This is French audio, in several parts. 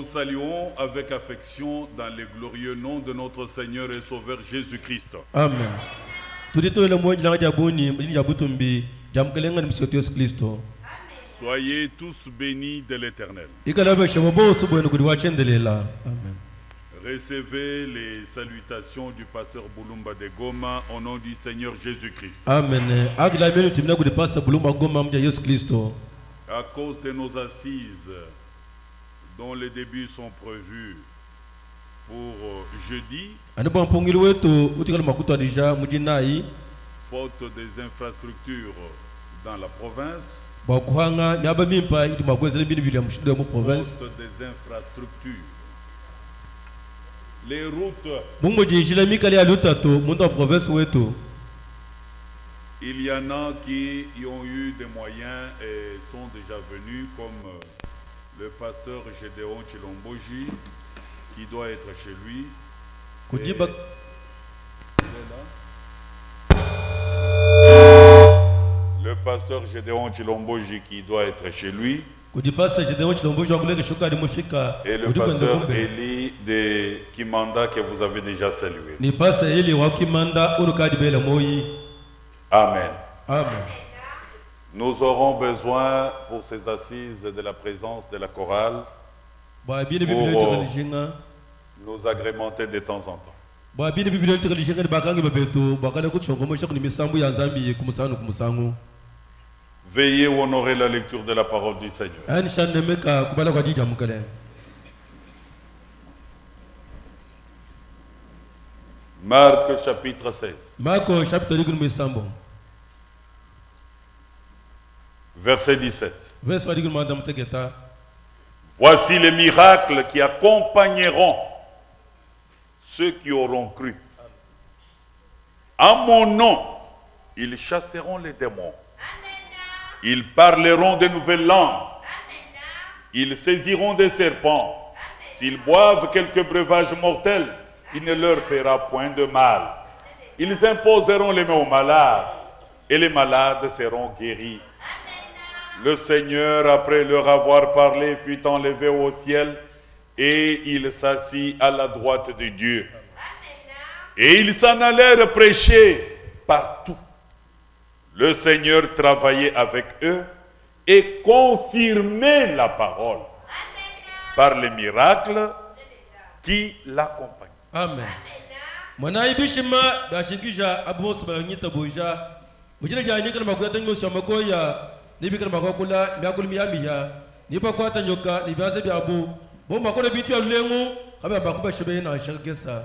saluons avec affection dans le glorieux nom de notre Seigneur et Sauveur Jésus-Christ. Amen. Soyez tous bénis de l'Éternel. Recevez les salutations du pasteur Boulumba de Goma au nom du Seigneur Jésus-Christ. Amen. À cause de nos assises dont les débuts sont prévus pour jeudi, faute des infrastructures dans la province, faute des infrastructures, les routes, il y en a qui ont eu des moyens et sont déjà venus, comme le pasteur Gédéon Chilomboji, qui doit être chez lui. Il est là. Le pasteur Gédéon Chilomboji qui doit être chez lui. Et le pasteur Eli de Kimanda que vous avez déjà salué. Amen. Amen. Nous aurons besoin pour ces assises de la présence de la chorale pour nous agrémenter de temps en temps. Veillez honorer la lecture de la parole du Seigneur. Marc chapitre 16. Verset 17. Voici les miracles qui accompagneront ceux qui auront cru. En mon nom, ils chasseront les démons. Ils parleront de nouvelles langues. Ils saisiront des serpents. S'ils boivent quelques breuvages mortels, il ne leur fera point de mal. Ils imposeront les mains aux malades, et les malades seront guéris. Le Seigneur, après leur avoir parlé, fut enlevé au ciel, et il s'assit à la droite de Dieu. Et ils s'en allèrent prêcher partout. Le Seigneur travaillait avec eux et confirmait la parole par les miracles qui l'accompagnent. Amen. Mwana ibishima bashikija abose baranyita boja. Mujira jani kana makuya ngoso makoya nibikana makokula myakulu miyamiya nipa kwata nyoka nibaze byabu bomba kone bitu ya lengu kabe bakuba shebe na shakesa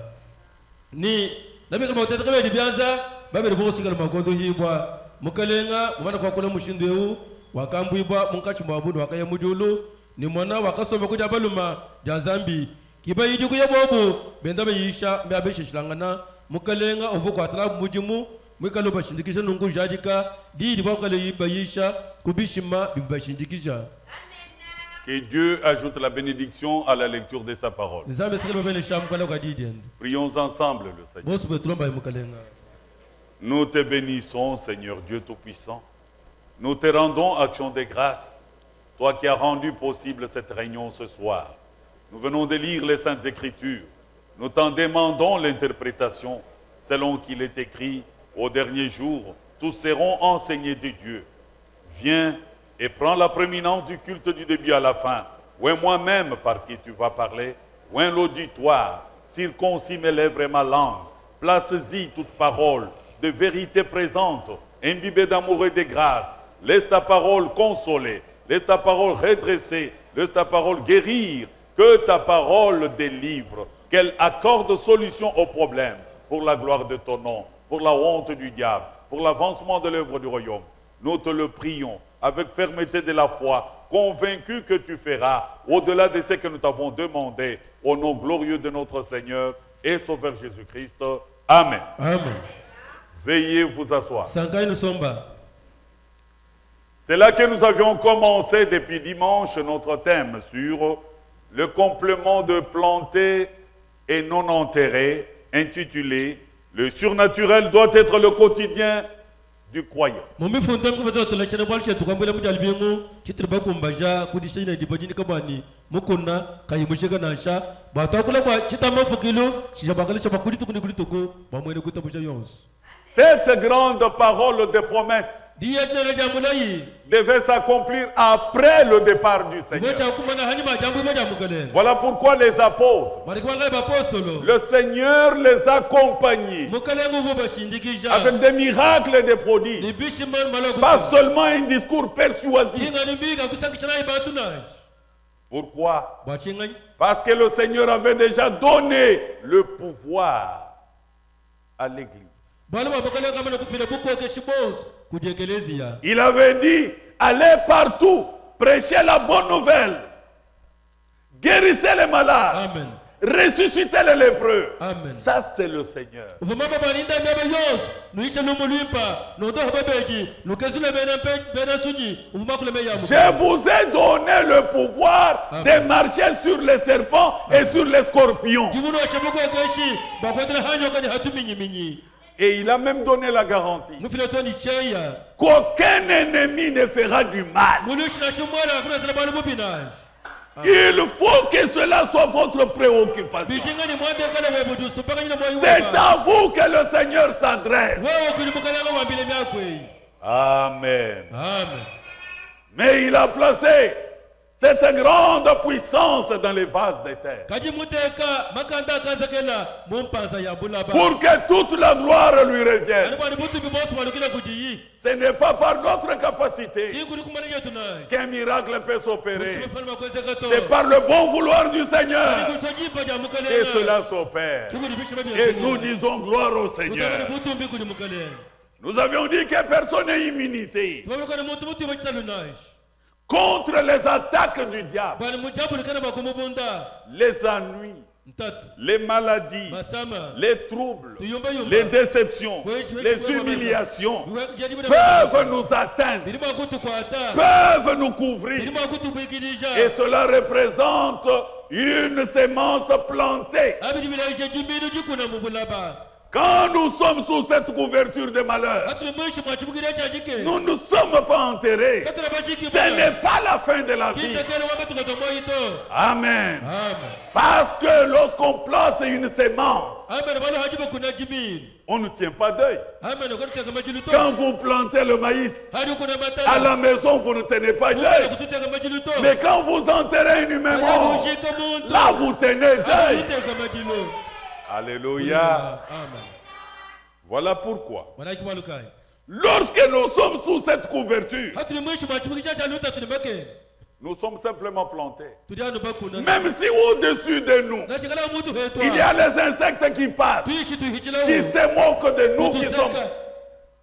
ni nabikana makota kabe dibyaza babe bosi kana makondo hibwa mukalenga mwana kwakula mushindeu wakambuibwa munkachi mwabudu wakaya mujulu ni mwana wakasoma kuja baluma jazambi kiba yiji kuya bobo benda bayisha mbabe shishangana mukalenga uvu kwatala mujimu mwikalo bashindikisha nungu jadika di vakale yibayisha kubishima bibashindikisha. Que Dieu ajoute la bénédiction à la lecture de sa parole. Prions ensemble le Seigneur. Nous te bénissons, Seigneur Dieu Tout-Puissant. Nous te rendons action de grâce, toi qui as rendu possible cette réunion ce soir. Nous venons de lire les Saintes Écritures. Nous t'en demandons l'interprétation selon qu'il est écrit au dernier jour. Tous seront enseignés de Dieu. Viens et prends la prééminence du culte du début à la fin. Oint moi-même par qui tu vas parler. Oint l'auditoire. Circoncis mes lèvres et ma langue. Place-y toute parole de vérité présente, imbibée d'amour et de grâce. Laisse ta parole consoler. Laisse ta parole redresser. Laisse ta parole guérir. Que ta parole délivre. Qu'elle accorde solution aux problèmes. Pour la gloire de ton nom. Pour la honte du diable. Pour l'avancement de l'œuvre du royaume. Nous te le prions avec fermeté de la foi, convaincus que tu feras au-delà de ce que nous t'avons demandé, au nom glorieux de notre Seigneur et Sauveur Jésus-Christ. Amen. Amen. Veuillez vous asseoir. C'est là que nous avions commencé depuis dimanche notre thème sur le complément de planter et non enterré, intitulé « Le surnaturel doit être le quotidien du croyant. Cette grande parole de promesse devait s'accomplir après le départ du Seigneur. Voilà pourquoi les apôtres, le Seigneur les accompagnait avec des miracles et des prodiges, pas seulement un discours persuasif. Pourquoi? Parce que le Seigneur avait déjà donné le pouvoir à l'Église. Il avait dit, allez partout, prêchez la bonne nouvelle, guérissez les malades, amen, ressuscitez les lépreux. Amen. Ça, c'est le Seigneur. Je vous ai donné le pouvoir, amen, de marcher sur les serpents, amen, et sur les scorpions. Et il a même donné la garantie qu'aucun ennemi ne fera du mal. Il faut que cela soit votre préoccupation. C'est à vous que le Seigneur s'adresse. Amen. Amen. Mais il a placé cette grande puissance dans les vases des terres, pour que toute la gloire lui revienne. Ce n'est pas par notre capacité qu'un miracle peut s'opérer. C'est par le bon vouloir du Seigneur que cela s'opère. Et nous disons gloire au Seigneur. Nous avions dit que personne n'est immunisé contre les attaques du diable, les ennuis, les maladies, les troubles, les déceptions, les humiliations peuvent nous atteindre, peuvent nous couvrir. Et cela représente une sémence plantée. Quand nous sommes sous cette couverture de malheur, nous ne sommes pas enterrés. Ce n'est pas la fin de la vie. Amen. Parce que lorsqu'on place une sémence, on ne tient pas d'œil. Quand vous plantez le maïs, à la maison, vous ne tenez pas d'œil. Mais quand vous enterrez une humainement, là, vous tenez d'œil. Alléluia. Amen. Voilà pourquoi, lorsque nous sommes sous cette couverture, nous sommes simplement plantés. Même si au-dessus de nous, il y a les insectes qui passent, qui se moquent de nous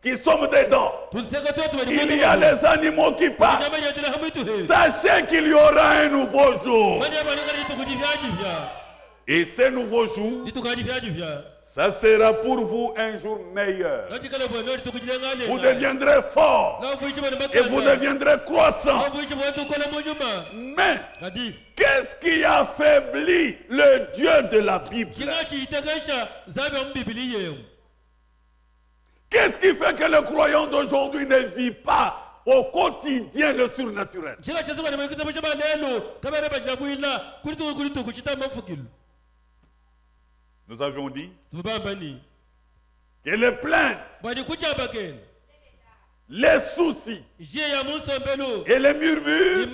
qui sommes dedans. Il y a les animaux qui passent. Sachez qu'il y aura un nouveau jour. Et ce nouveau jour, ça sera pour vous un jour meilleur. Vous deviendrez fort et vous deviendrez croissant. Mais qu'est-ce qui affaiblit le Dieu de la Bible? Qu'est-ce qui fait que le croyant d'aujourd'hui ne vit pas au quotidien le surnaturel? Nous avions dit que les plaintes, les soucis et les murmures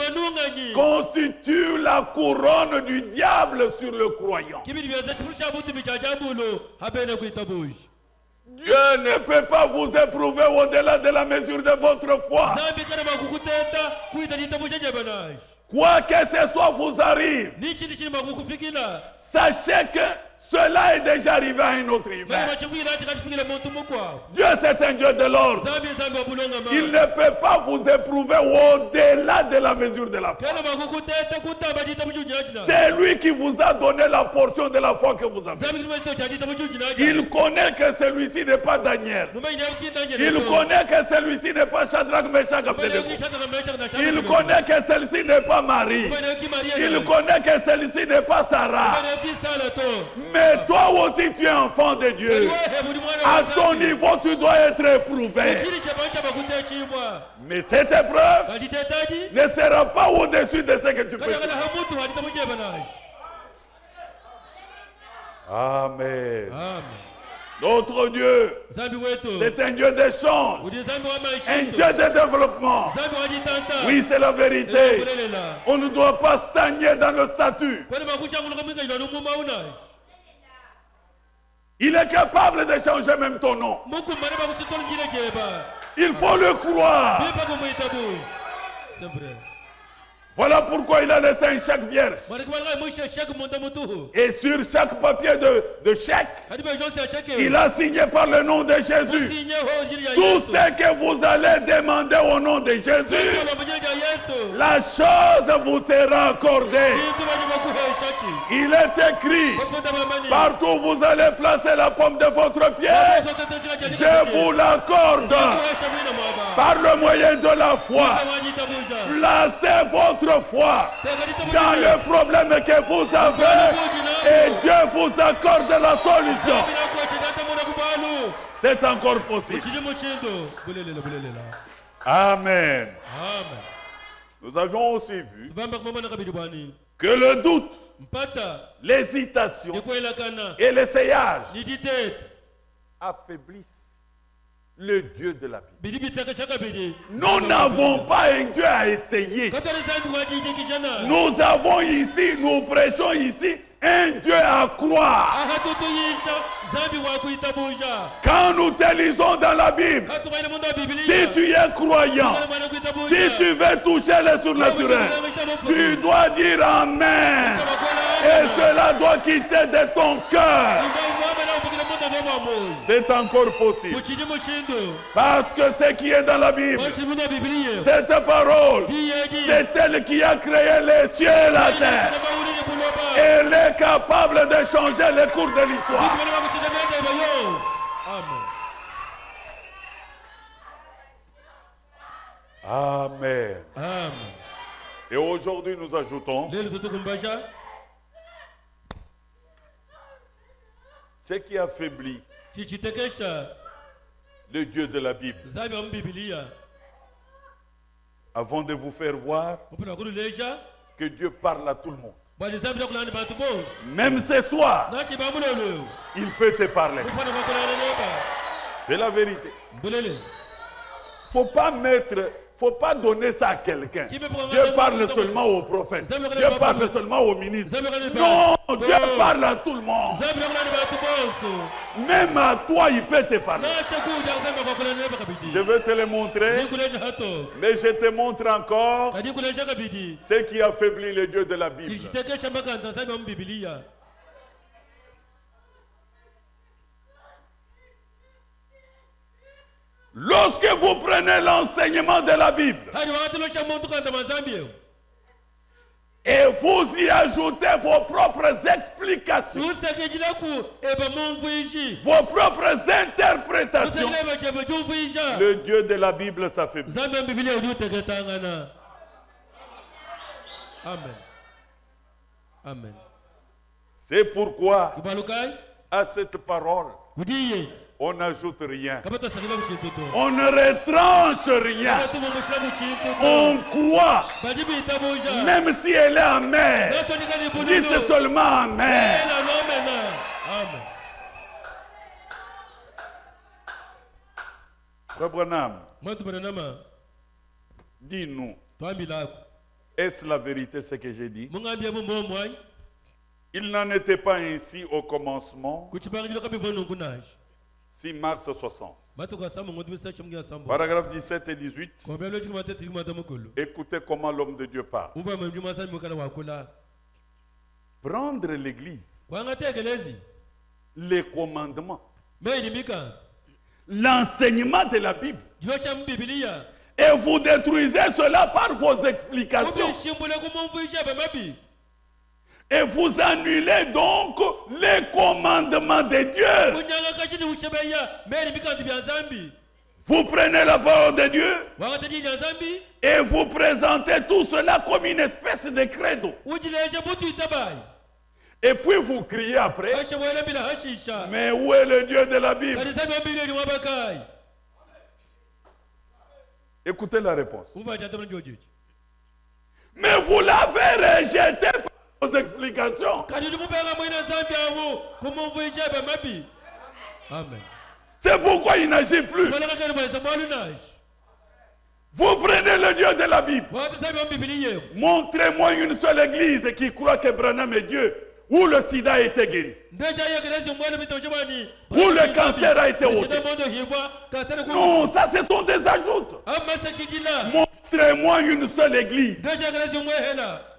constituent la couronne du diable sur le croyant. Dieu ne peut pas vous éprouver au-delà de la mesure de votre foi. Quoi que ce soit vous arrive, sachez que cela est déjà arrivé à un autre humain. Dieu, c'est un Dieu de l'ordre. Il ne peut pas vous éprouver au-delà de la mesure de la foi. C'est lui qui vous a donné la portion de la foi que vous avez. Il connaît que celui-ci n'est pas Daniel. Il connaît que celui-ci n'est pas Shadrach, Meshach, Abednego. Il connaît que celle-ci n'est pas Marie. Il connaît que celle-ci n'est pas Sarah. Mais toi aussi tu es enfant de Dieu. À ton niveau tu dois être éprouvé. Mais cette épreuve ne sera pas au-dessus de ce que tu peux faire. Amen. Notre Dieu, c'est un Dieu d'échange, un Dieu de développement. Oui, c'est la vérité. On ne doit pas stagner dans le statut. Il est capable de changer même ton nom. Il faut le croire. C'est vrai. Voilà pourquoi il a laissé un chèque vierge. Et sur chaque papier de chèque, il a signé par le nom de Jésus. Tout ce que vous allez demander au nom de Jésus, la chose vous sera accordée. Il est écrit, partout où vous allez placer la paume de votre pied, je vous l'accorde. Par le moyen de la foi, placez votre foi dans le problème que vous avez et Dieu vous accorde la solution. C'est encore possible. Amen. Nous avons aussi vu que le doute, l'hésitation et l'essayage affaiblissent le Dieu de la Bible. Nous n'avons pas un Dieu à essayer. Nous avons ici, nous prêchons ici un Dieu à croire. Quand nous te lisons dans la Bible, si tu es croyant, si tu veux toucher le surnaturel, tu dois dire Amen. Et cela doit quitter de ton cœur. C'est encore possible. Parce que ce qui est dans la Bible, cette parole, c'est elle qui a créé les cieux et la terre. Elle est capable de changer le cours de l'histoire. Amen. Et aujourd'hui nous ajoutons ce qui affaiblit le Dieu de la Bible. Avant de vous faire voir que Dieu parle à tout le monde. Même ce soir, il peut te parler. C'est la vérité. Faut pas donner ça à quelqu'un. Dieu parle seulement aux prophètes. Dieu parle seulement aux ministres. Non, Dieu parle à tout le monde. Même à toi, il peut te parler. Je vais te le montrer. Mais je te montre encore ce qui affaiblit le Dieu de la Bible. Lorsque vous prenez l'enseignement de la Bible et vous y ajoutez vos propres explications, vos propres interprétations, le Dieu de la Bible s'affaiblit. Amen. C'est pourquoi à cette parole, on n'ajoute rien. On ne retranche rien. On croit. Même si elle est amère. Dites seulement Amen. Frère Branham, dis-nous, est-ce la vérité ce que j'ai dit? Il n'en était pas ainsi au commencement. 6 mars 60. Paragraphe 17 et 18. Écoutez comment l'homme de Dieu parle. Prendre l'église, les commandements, l'enseignement de la Bible, et vous détruisez cela par vos explications. Et vous annulez donc les commandements de Dieu. Vous prenez la parole de Dieu et vous présentez tout cela comme une espèce de credo. Et puis vous criez après. Mais où est le Dieu de la Bible? Écoutez la réponse. Mais vous l'avez rejeté par vos explications. Amen. C'est pourquoi il n'agit plus. Vous prenez le Dieu de la Bible. Montrez-moi une seule église qui croit que Branham est Dieu, où le sida a été guéri, où le cancer a été ôté. Non, ça ce sont des ajoutes. Montrez-moi une seule église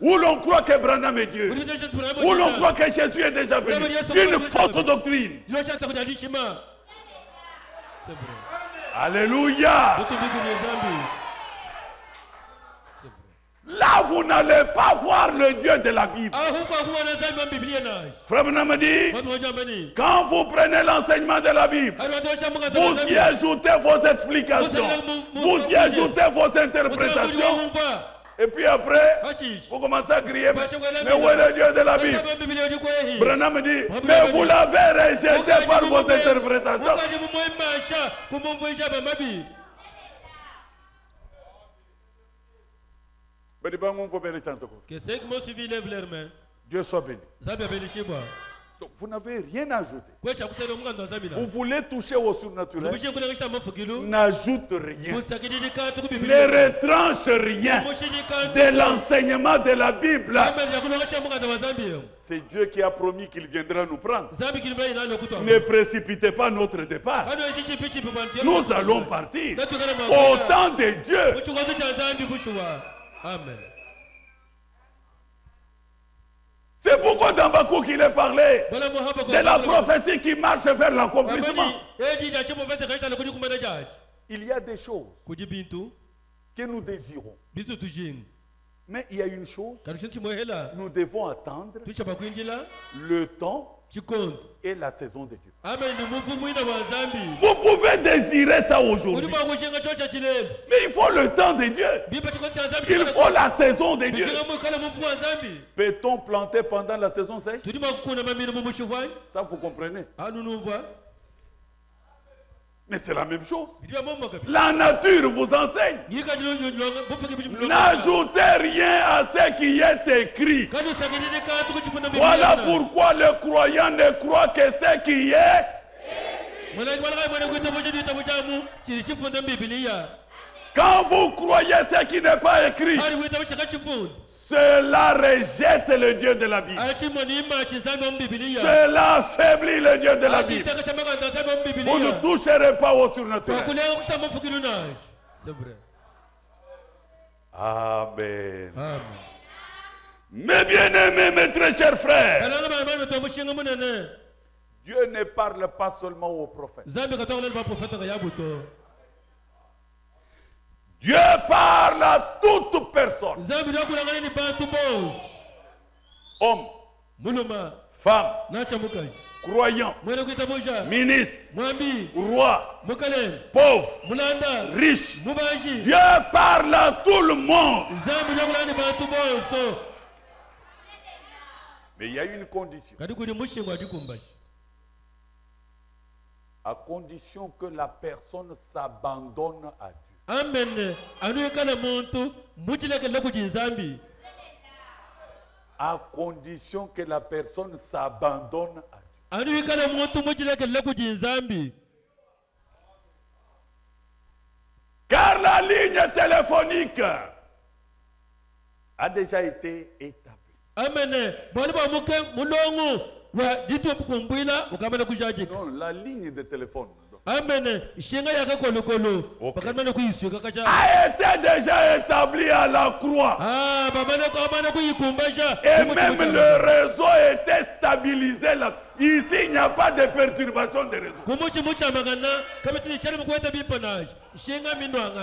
où l'on croit que Branham est Dieu, où l'on croit que Jésus est déjà venu. Une fausse doctrine. Alléluia. Là, vous n'allez pas voir le Dieu de la Bible. Frère Branham dit, quand vous prenez l'enseignement de la Bible, vous y ajoutez vos explications, vous y ajoutez vos interprétations, et puis après, vous commencez à crier, mais où est le Dieu de la Bible? Branham dit, mais vous l'avez rejeté par vos interprétations. Que ceux qui m'ont suivi lèvent leurs mains. Dieu soit béni. Donc vous n'avez rien ajouté. Vous voulez toucher au surnaturel, n'ajoute rien. Ne retranche rien de l'enseignement de la Bible. C'est Dieu qui a promis qu'il viendra nous prendre. Ne précipitez pas notre départ. Nous allons partir au temps de Dieu. Amen. C'est pourquoi dans Habakkuk il est parlé de la prophétie qui marche vers l'accomplissement. Il y a des choses que nous désirons. Mais il y a une chose, nous devons attendre le temps et la saison de Dieu. Vous pouvez désirer ça aujourd'hui, mais il faut le temps de Dieu. Il faut la saison de Dieu. Peut-on planter pendant la saison sèche? Ça vous comprenez? Mais c'est la même chose. La nature vous enseigne. N'ajoutez rien à ce qui est écrit. Voilà pourquoi le croyant ne croit que ce qui est. Quand vous croyez ce qui n'est pas écrit, cela rejette le Dieu de la Bible. Cela affaiblit le Dieu de la Bible. Vous ne toucherez pas au surnaturel. C'est vrai. Amen. Mes bien-aimés, mes très chers frères, Dieu ne parle pas seulement aux prophètes. Dieu parle à toute personne. Homme, femme, croyant, ministre, roi, pauvre, riche. Dieu parle à tout le monde. Mais il y a une condition. À condition que la personne s'abandonne à Dieu. Amen. À condition que la personne s'abandonne à Dieu. Car la ligne téléphonique a déjà été établie. Amen. Non, la ligne de téléphone. Amen. A été déjà établi à la croix. Et même le réseau était stabilisé Ici, il n'y a pas de perturbation de réseau.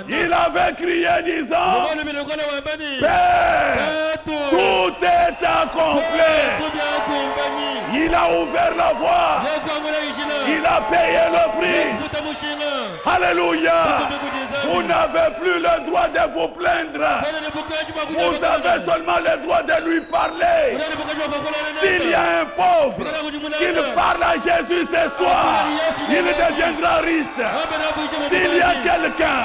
Il avait crié disant, Père, tout est accompli. Il a ouvert la voie. Il a payé le prix. Alléluia. Vous n'avez plus le droit de vous plaindre. Vous avez seulement le droit de lui parler. S'il y a un pauvre, qu'il parle à Jésus ce soir, il deviendra riche. S'il y a quelqu'un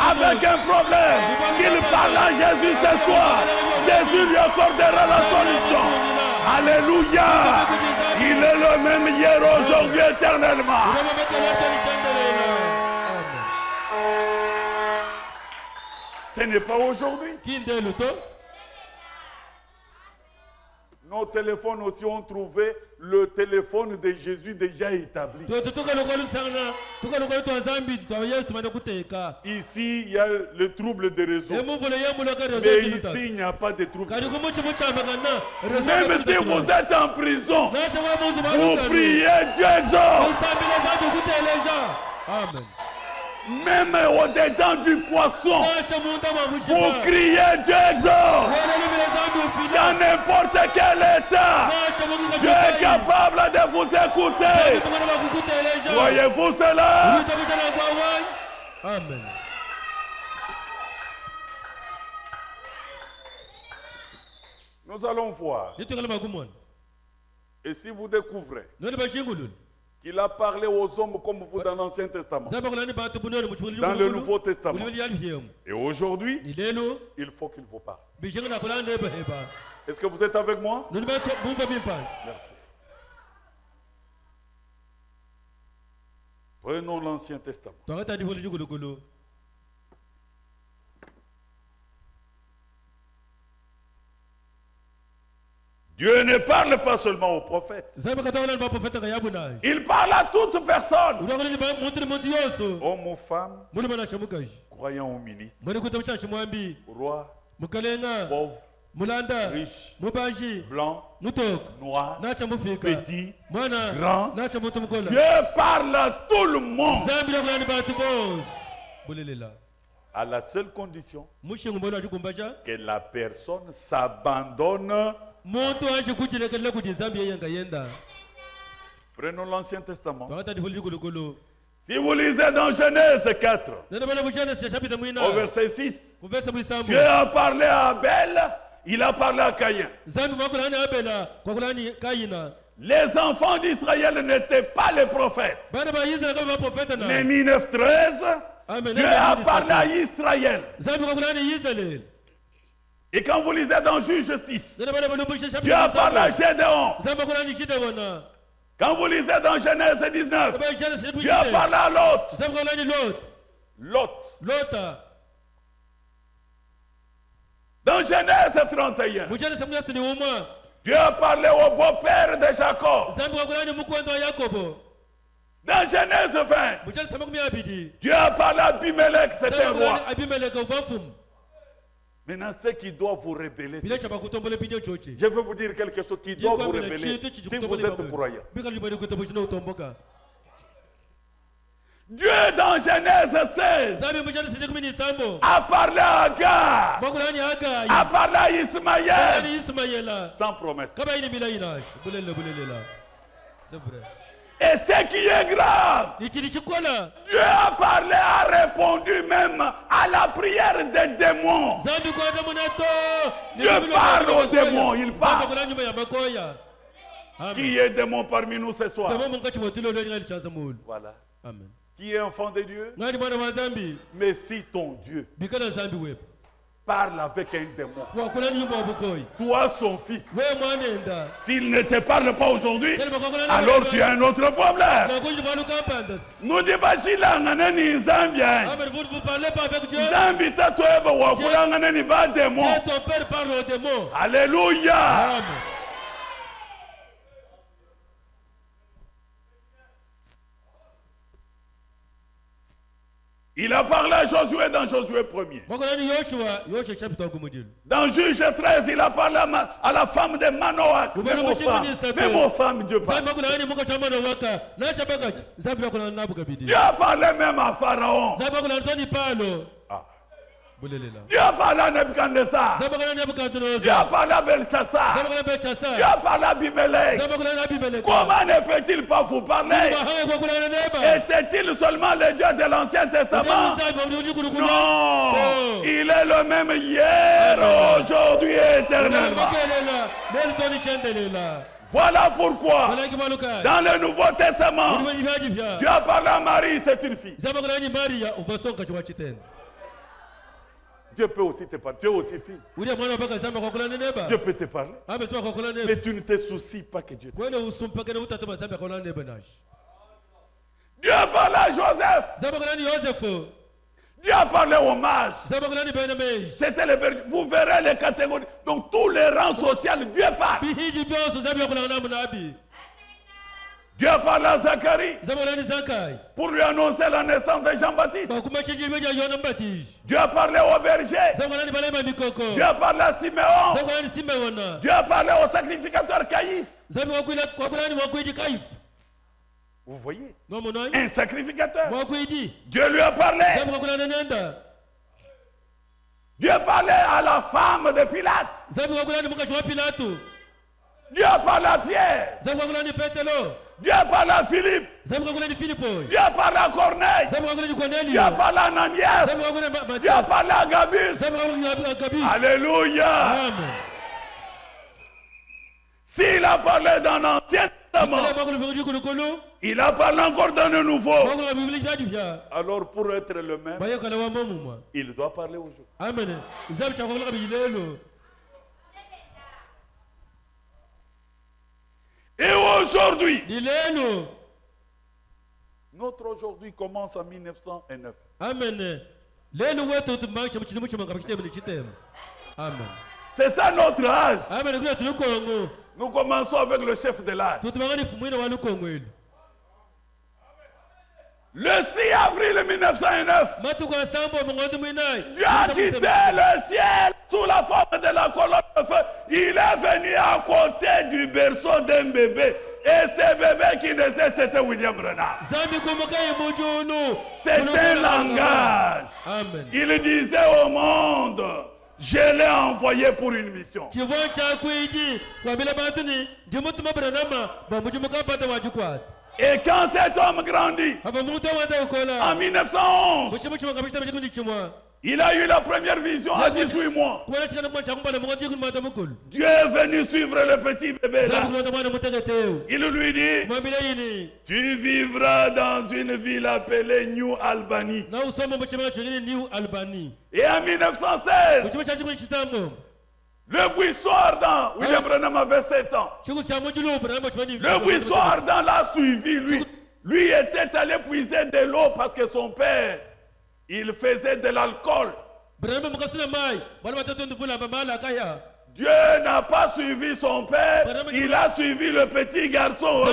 avec un problème, qu'il parle à Jésus ce soir, Jésus lui accordera la solution. Alléluia. Il est le même hier, aujourd'hui, éternellement. Ce n'est pas aujourd'hui. Nos téléphones aussi ont trouvé le téléphone de Jésus déjà établi. Ici, il y a le trouble des réseaux. Mais ici, il n'y a pas de trouble. Même si vous êtes en prison, vous priez Dieu exauce. Amen. Même au-dedans du poisson, vous criez Dieu exauce. Dans n'importe quel état, Dieu est capable de vous écouter. Voyez-vous cela? Amen. Nous allons voir. Et si vous découvrez qu'il a parlé aux hommes comme vous dans l'Ancien Testament, dans le Nouveau Testament, et aujourd'hui, il faut qu'il vous parle. Est-ce que vous êtes avec moi? Merci. Prenons l'Ancien Testament. Dieu ne parle pas seulement aux prophètes. Il parle à toute personne. Hommes ou femmes, croyants ou ministres, rois, pauvres, riches, blancs, noirs, petits, grands. Dieu parle à tout le monde. À la seule condition que la personne s'abandonne. Prenons l'Ancien Testament. Si vous lisez dans Genèse 4, au verset 6, Dieu a parlé à Abel, il a parlé à Caïn. Les enfants d'Israël n'étaient pas les prophètes. Néhémie 9:13, Dieu a parlé à Israël. Et quand vous lisez dans Juge 6, Dieu a parlé à Gédéon. Quand vous lisez dans Genèse 19, Dieu a parlé à Lot. Dans Genèse 31, Dieu a parlé au beau-père de Jacob. Dans Genèse 20, Dieu a parlé à Abimelech, c'était un roi. Maintenant, ce qui doit vous révéler, je vais vous dire quelque chose qui doit vous révéler si vous êtes croyant. Dieu, dans Genèse 16, a parlé à Agar, a parlé à Ismaël, sans promesse. C'est vrai. Et ce qui est grave, Dieu a parlé, a répondu même à la prière des démons. Dieu parle aux démons, il parle. Qui est démon parmi nous ce soir? Voilà. Amen. Qui est enfant de Dieu? Mais si ton Dieu parle avec un démon, toi son fils, s'il ne te parle pas aujourd'hui, alors tu as un autre problème. Nous disons pas si la ngane Zambia. Vous ne parlez pas avec Dieu. Ton père parle au démon. Alléluia. Amen. Il a parlé à Josué dans Josué 1er. Dans Juge 13, il a parlé à la femme de Manoach. Même aux femmes, Dieu parle. Dieu a parlé même à Pharaon. Dieu a parlé à Nebuchadnezzar. Dieu a parlé à Belshazzar. Dieu a parlé à Abimelech. Comment ne peut-il pas vous parler? Était-il seulement le Dieu de l'Ancien Testament? Non, il est le même hier, aujourd'hui et éternellement. Voilà pourquoi, dans le Nouveau Testament, Dieu a parlé à Marie, c'est une fille. Dieu peut aussi te parler. Tu es aussi fille. Dieu peut te parler. Mais tu ne te soucies pas que Dieu te parle. Dieu a parlé à Joseph. Dieu a parlé aux mages. C'était les bergers. Vous verrez les catégories. Donc tous les rangs sociaux, Dieu parle. Dieu a parlé à Zacharie pour lui annoncer la naissance de Jean-Baptiste. Dieu a parlé au berger. Dieu a parlé à Siméon. Dieu a parlé au sacrificateur Caïphe. Vous voyez? Un sacrificateur. Dieu lui a parlé. Dieu a parlé à la femme de Pilate. Dieu a parlé à Pierre. Dieu a parlé à Philippe. Dieu a parlé à Corneille. Dieu a parlé à Ananias. Dieu a parlé à Gabus. Alléluia. Amen. S'il a parlé dans l'Ancien Testament, il a parlé encore dans le Nouveau. Alors pour être le même, il doit parler aux gens. Amen. Et aujourd'hui, notre aujourd'hui commence en 1909. Amen. Amen. C'est ça notre âge. Nous commençons avec le chef de l'âge. Le 6 avril 1909, Dieu a quitté le ciel sous la forme de la colonne de feu. Il est venu à côté du berceau d'un bébé. Et ce bébé qui naissait, c'était William Branham. C'est un langage. Amen. Il disait au monde, je l'ai envoyé pour une mission. Et quand cet homme grandit, en 1911, il a eu la première vision à 18 mois. Dieu est venu suivre le petit bébé là. Il lui dit, tu vivras dans une ville appelée New Albany. Et en 1916, le buisson ardent, William Branham avait 7 ans. Le buisson ardent l'a suivi, lui. Lui était allé puiser de l'eau parce que son père, il faisait de l'alcool. Dieu n'a pas suivi son père, il a suivi le petit garçon.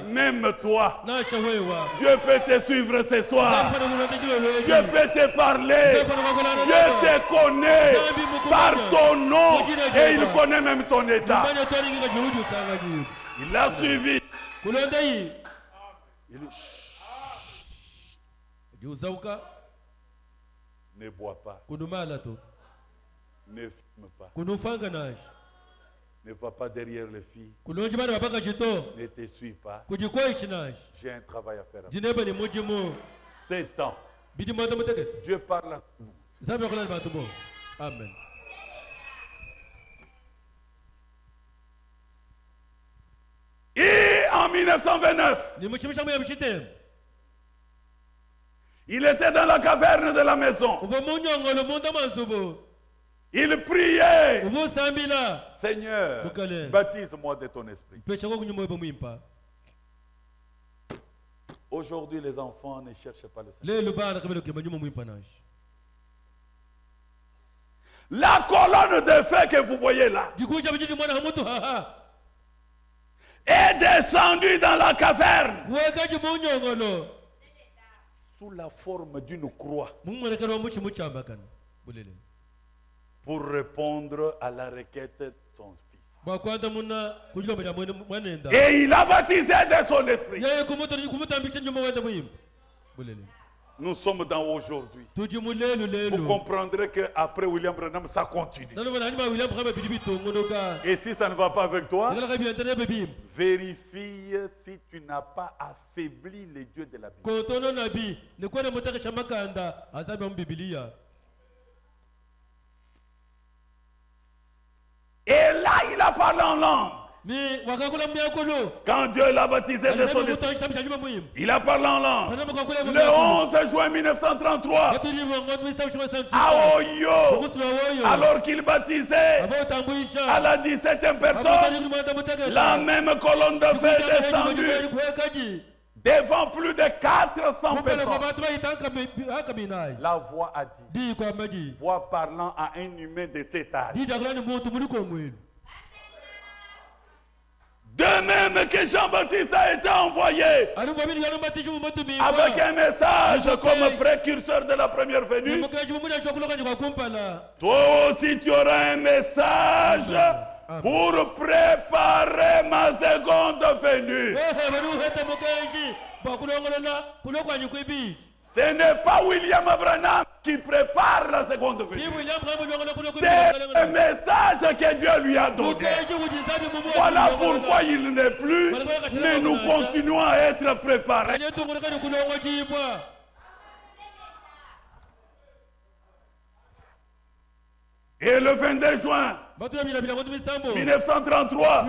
Même toi, Dieu peut te suivre ce soir. Dieu peut te parler. Dieu te connaît par ton nom et il connaît même ton état. Il l'a suivi. Ne bois pas. Ne fume pas. Ne va pas derrière les filles. Ne te suis pas. J'ai un travail à faire. 7 ans. Dieu parle à tout le monde. Amen. Et en 1929, il était dans la caverne de la maison. Il priait. Seigneur, baptise-moi de ton esprit. Aujourd'hui, les enfants ne cherchent pas le Seigneur. La colonne de feu que vous voyez là est descendue dans la caverne. sous la forme d'une croix pour répondre à la requête de son fils. Et il a baptisé de son esprit. Nous sommes dans aujourd'hui. Vous comprendrez qu'après William Branham, ça continue. Et si ça ne va pas avec toi, vérifie si tu n'as pas affaibli les dieux de la Bible. Et là, il a parlé en langue. Quand Dieu l'a baptisé de son esprit, il a parlé en langue. Le 11 juin 1933, à Oyo, alors qu'il baptisait à la 17e personne, la même colonne de feu est descendue devant plus de 400 personnes. La voix a dit, voix parlant à un humain de cet âge. De même que Jean-Baptiste a été envoyé avec un message comme précurseur de la première venue, toi aussi tu auras un message pour préparer ma seconde venue. Ce n'est pas William Branham qui prépare la seconde venue. C'est le message que Dieu lui a donné. Voilà pourquoi il n'est plus, mais nous continuons à être préparés. Et le 22 juin 1933,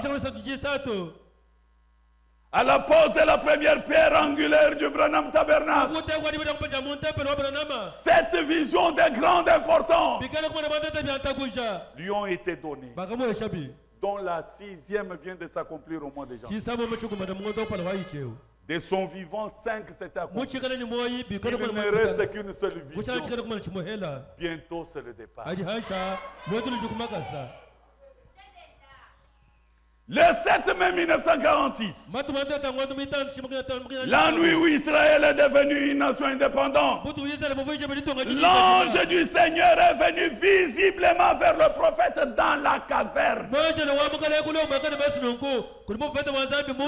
à la pose de la première pierre angulaire du Branham Tabernacle, cette vision de grande importance lui ont été données, dont la 6e vient de s'accomplir au mois de janvier. De son vivant, 5 s'est accompli. Il ne reste qu'une seule vision. Bientôt c'est le départ. Le 7 mai 1946, la nuit où Israël est devenu une nation indépendante, l'ange du Seigneur est venu visiblement vers le prophète dans la caverne.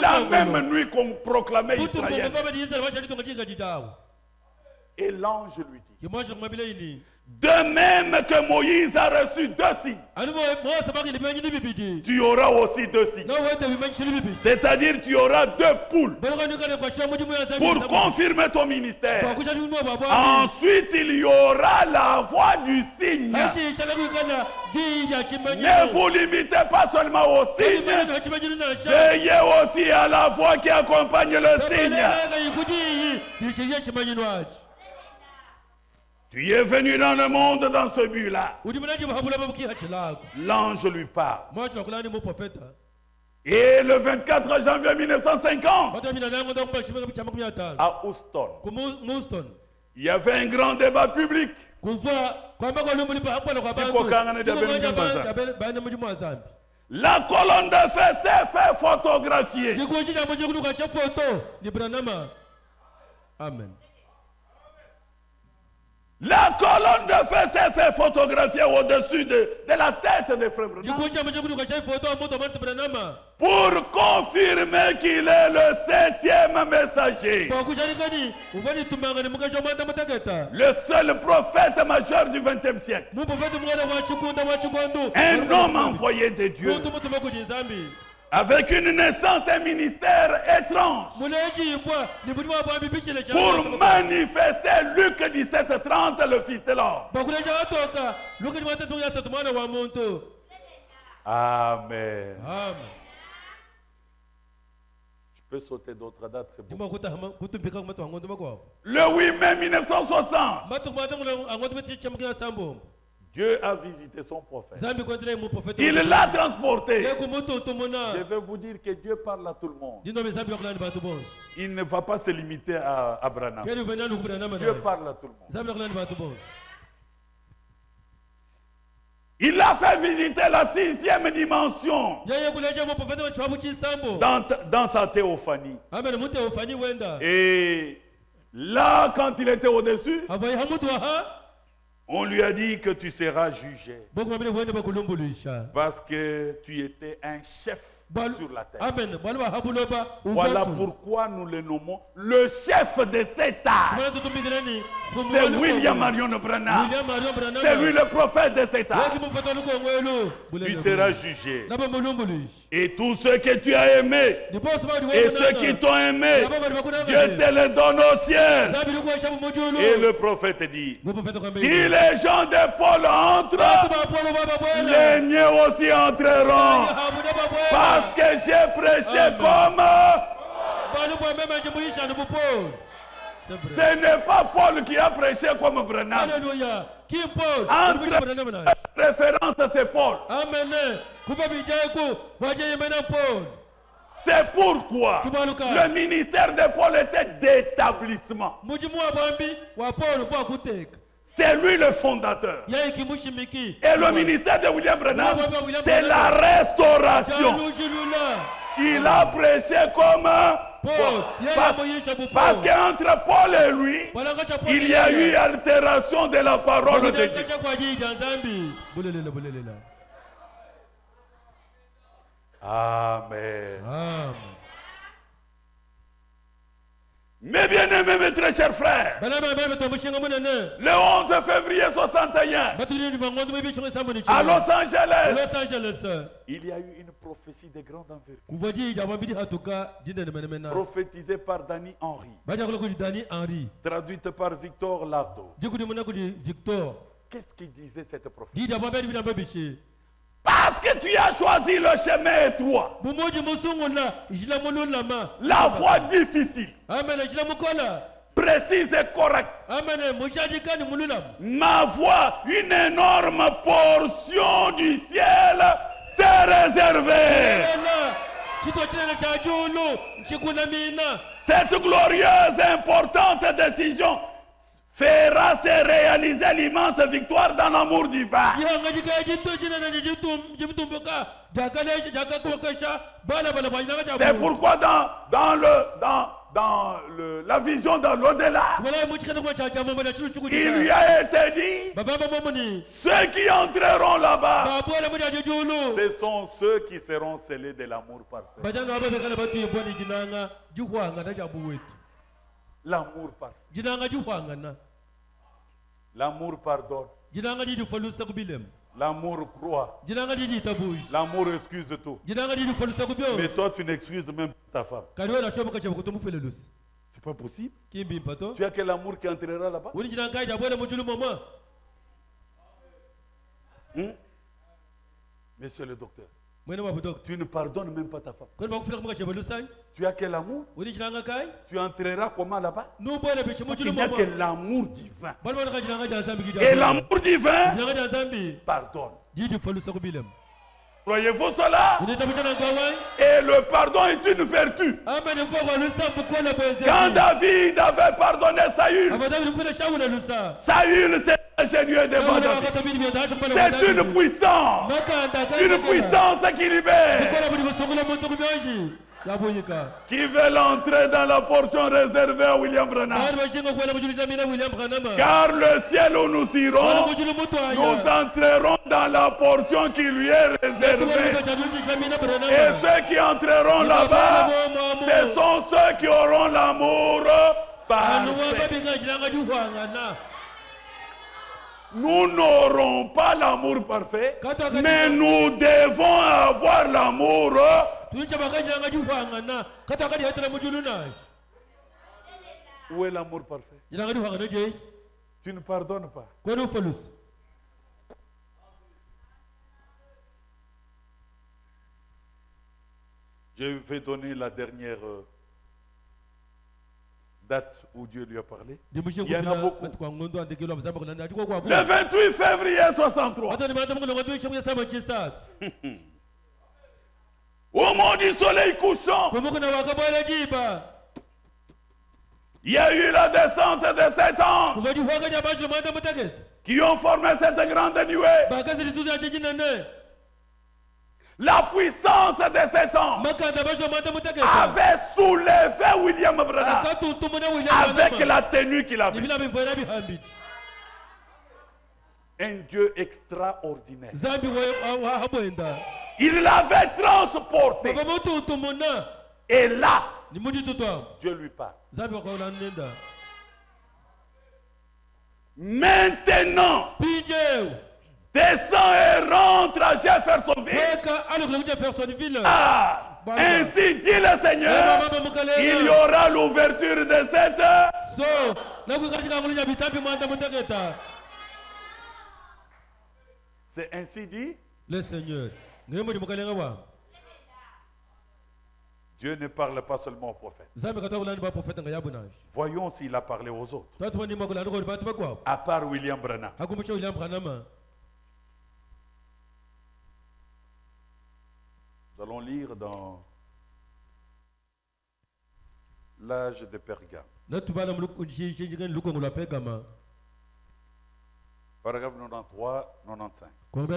La même nuit qu'on proclamait Israël. Et l'ange lui dit, de même que Moïse a reçu 2 signes, tu auras aussi 2 signes. C'est-à-dire tu auras 2 poules pour confirmer ton ministère. Ensuite, il y aura la voix du signe. Ne vous limitez pas seulement au signe, veillez aussi à la voix qui accompagne le signe. Tu es venu dans le monde dans ce but-là. L'ange lui parle. Et le 24 janvier 1950, à Houston, il y avait un grand débat public. La colonne de feu s'est fait photographier. Amen. La colonne de feu s'est fait photographier au-dessus de la tête de Frère Branham pour confirmer qu'il est le 7e messager. Le seul prophète majeur du 20e siècle. Un homme envoyé de Dieu. Avec une naissance et un ministère étrange. Pour manifester Luc 17:30, le Fils de l'homme. Amen. Je peux sauter d'autres dates, c'est bon. Le 8 mai 1960. Dieu a visité son prophète. Il l'a transporté. Je vais vous dire que Dieu parle à tout le monde. Il ne va pas se limiter à Branham. Dieu parle à tout le monde. Il a fait visiter la 6e dimension dans sa théophanie. Et Là, quand il était au-dessus, on lui a dit que tu seras jugé. Parce que tu étais un chef sur la terre. Voilà pourquoi nous le nommons le chef de cet âge. C'est William Marion Branham. C'est lui le prophète de cet âge. Tu seras jugé. Et tous ceux que tu as aimés et ceux qui t'ont aimé, Dieu te les donne au ciel. Et le prophète dit, si les gens de Paul entrent, les miens aussi entreront. Parce que j'ai prêché comme... Ce n'est pas Paul qui a prêché comme Branham. Alléluia. Qui est Paul? Référence, c'est Paul. Amen. C'est pourquoi le ministère de Paul était d'établissement. C'est lui le fondateur. Et le ministère de William Branham, c'est la restauration. Il a prêché comme Paul. Parce qu'entre Paul et lui, il y a eu altération de la parole de Dieu. Amen. Amen. Mes bien-aimés, mes très chers frères, le 11 février 61, à Los Angeles, il y a eu une prophétie de grande envergure, prophétisée par Danny Henry, traduite par Victor Lardo. Qu'est-ce qu'il disait cette prophétie? Parce que tu as choisi le chemin étroit, la voie difficile, précise et correcte. Ma voie, une énorme portion du ciel t'est réservée. Cette glorieuse, importante décision fera se réaliser l'immense victoire dans l'amour divin. C'est pourquoi dans la vision dans l'au-delà, il lui a été dit, ceux qui entreront là-bas, ce sont ceux qui seront scellés de l'amour parfait. L'amour parfait. L'amour pardonne. L'amour croit. L'amour excuse tout. Mais toi, tu n'excuses même pas ta femme. C'est pas possible. Tu as quel amour qui entrera là-bas? Monsieur le docteur, tu ne pardonnes même pas ta femme. Tu as quel amour? Tu entreras comment là-bas? Il n'y a que l'amour divin. Et l'amour divin pardonne. Croyez-vous cela? Et le pardon est une vertu. Quand David avait pardonné Saül, Saül s'est ingénieux devant David. C'est une puissance qui libère. Qui veut entrer dans la portion réservée à William Branham? Car le ciel où nous irons, nous entrerons dans la portion qui lui est réservée. Et ceux qui entreront là-bas, ce sont ceux qui auront l'amour parfait. Nous n'aurons pas l'amour parfait, mais nous devons avoir l'amour. Où est l'amour parfait? Tu ne pardonnes pas. Je vais donner la dernière date où Dieu lui a parlé. Il y en a beaucoup. Le 28 février 63. Au moment du soleil couchant, il y a eu la descente de 7 anges qui ont formé cette grande nuée. La puissance de cet homme avait soulevé William Branham avec la tenue qu'il avait. Un Dieu extraordinaire. Il l'avait transporté. Et là, Dieu lui parle. Maintenant, descends et rentre à Jeffersonville. Ah, ainsi dit le Seigneur, il y aura l'ouverture de cette. C'est ainsi dit le Seigneur. Dieu ne parle pas seulement aux prophètes. Voyons s'il a parlé aux autres. À part William Branham. Nous allons lire dans l'âge de Pergame. Paragraphe 93-95.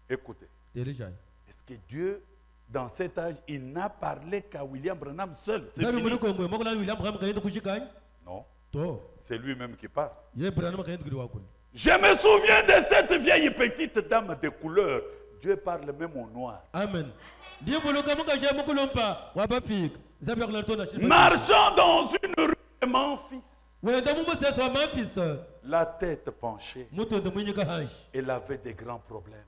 Écoutez. Est-ce que Dieu, dans cet âge, il n'a parlé qu'à William Branham seul? Non. C'est lui-même qui parle. Je me souviens de cette vieille petite dame de couleur. Dieu parle même au noir. Amen. Marchant dans une rue de Memphis. La tête penchée. Elle avait des grands problèmes.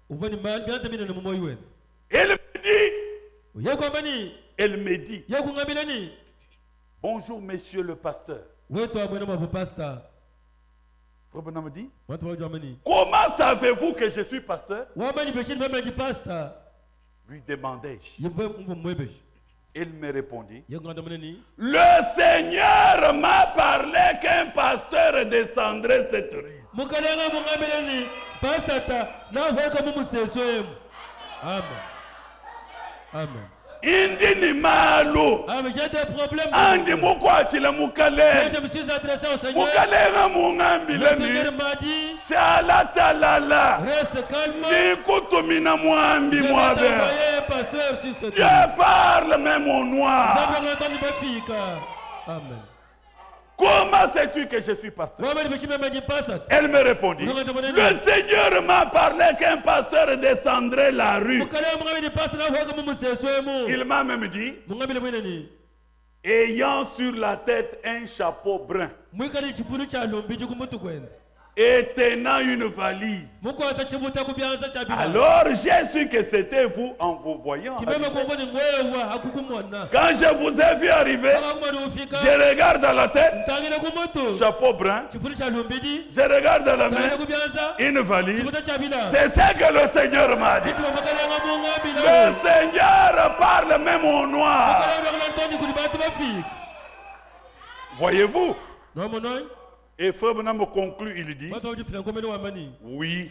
Elle me dit, bonjour monsieur le pasteur. Robin me dit, comment savez-vous que je suis pasteur? Lui demandai-je. Il me répondit, le Seigneur m'a parlé qu'un pasteur descendrait cette rue. Amen. Amen. Indini malo. J'ai des problèmes. Andi mukwachila mukale. Je me suis adressé au Seigneur. Mukale nga mungambi le Seigneur m'a dit, Shalatalala. Reste calme. Nikutumina muambi mwabe. Dieu parle même au noir. Amen. Comment sais-tu que je suis pasteur? Elle me répondit, le Seigneur m'a parlé qu'un pasteur descendrait la rue. Il m'a même dit, ayant sur la tête un chapeau brun et tenant une valise. Alors j'ai su que c'était vous en vous voyant. Quand je vous ai vu arriver, je regarde à la tête, chapeau brun, je regarde à la main, une valise. C'est ce que le Seigneur m'a dit. Le Seigneur parle même au noir. Voyez-vous? Et Frère Branham conclut, il dit, oui,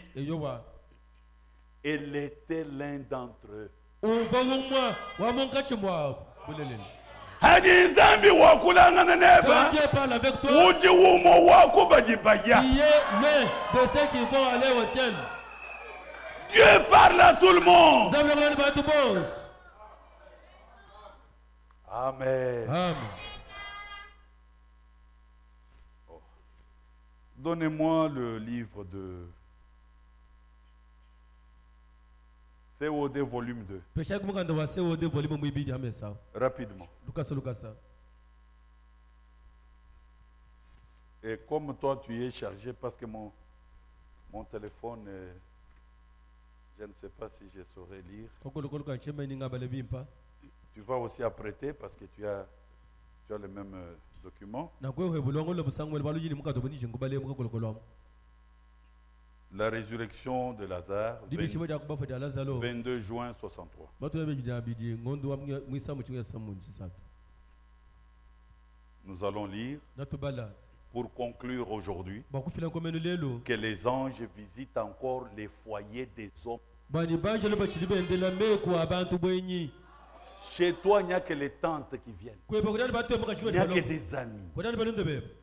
elle était l'un d'entre eux. Quand Dieu parle avec toi, qui est l'un de ceux qui vont aller au ciel. Dieu parle à tout le monde. Amen. Amen. Donnez-moi le livre de COD volume 2. Rapidement. Et comme toi tu es chargé parce que mon téléphone, je ne sais pas si je saurais lire. Tu vas aussi apprêter parce que tu as le même document. La résurrection de Lazare, 22 juin 63. Nous allons lire pour conclure aujourd'hui que les anges visitent encore les foyers des hommes. Chez toi, il n'y a que les tantes qui viennent. Il n'y a que des amis.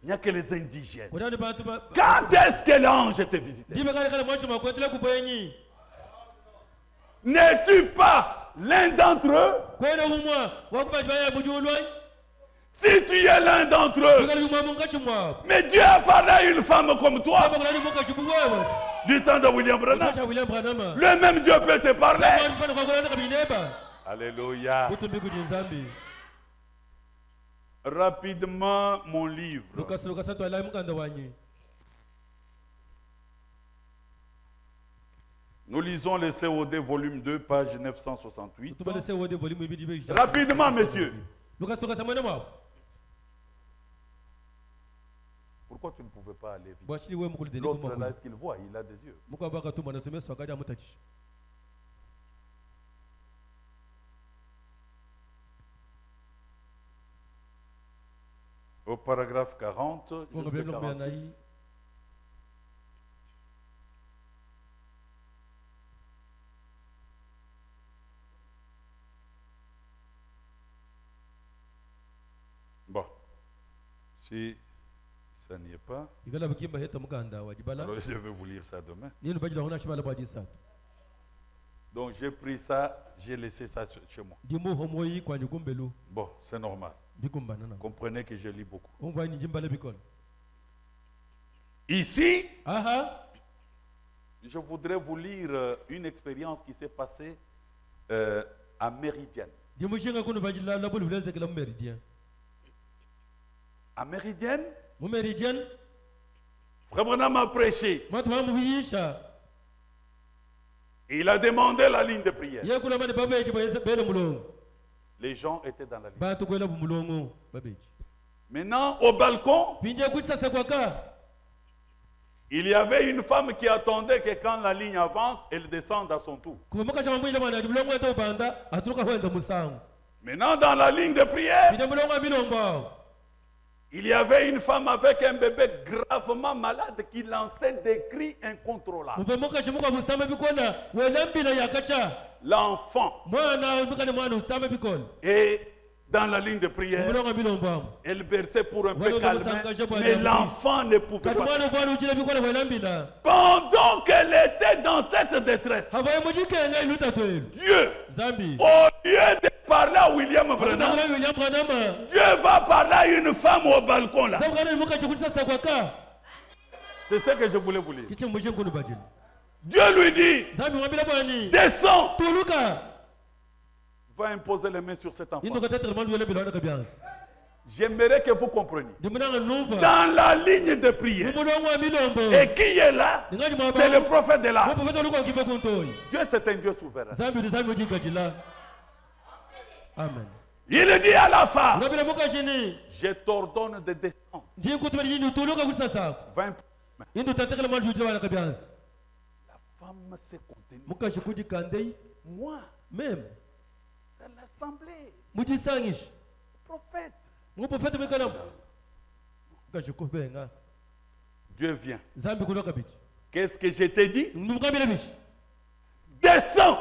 Il n'y a que les indigènes. Quand est-ce que l'ange te visite? N'es-tu pas l'un d'entre eux? Si tu es l'un d'entre eux, mais Dieu a parlé à une femme comme toi. Du temps de William Branham, le même Dieu peut te parler. Alléluia. Rapidement, mon livre. Nous lisons le COD volume 2, page 968. Rapidement, messieurs. Pourquoi tu ne pouvais pas aller vite? L'autre là, est-ce qu'il voit? Il a des yeux. Au paragraphe 40, bon, si ça n'y est pas, alors je vais vous lire ça demain. Donc j'ai pris ça, j'ai laissé ça chez moi. Bon, c'est normal. Comprenez que je lis beaucoup. Ici, je voudrais vous lire une expérience qui s'est passée à Méridienne. À Méridienne, Frère m'a prêché. Il a demandé la ligne de prière. Les gens étaient dans la ligne. Maintenant, au balcon, il y avait une femme qui attendait que quand la ligne avance, elle descende à son tour. Maintenant, dans la ligne de prière, il y avait une femme avec un bébé gravement malade qui lançait des cris incontrôlables. L'enfant. Et dans la ligne de prière, elle berçait pour un peu calmer, mais l'enfant ne pouvait pas. Pendant qu'elle était dans cette détresse, Dieu, au lieu de parler à William Branham, Dieu va parler à une femme au balcon là. C'est ce que je voulais vous lire. Dieu lui dit, descends, va imposer les mains sur cet enfant. J'aimerais que vous compreniez. Dans la ligne de prière. Et qui est là? C'est le prophète de là. Dieu, c'est un Dieu souverain. Amen. Il dit à la femme, je t'ordonne de descendre. Va imposer. La femme s'est contenue. Moi, même dans l'assemblée, prophète. Dieu vient. Qu'est-ce que je t'ai dit? Descends.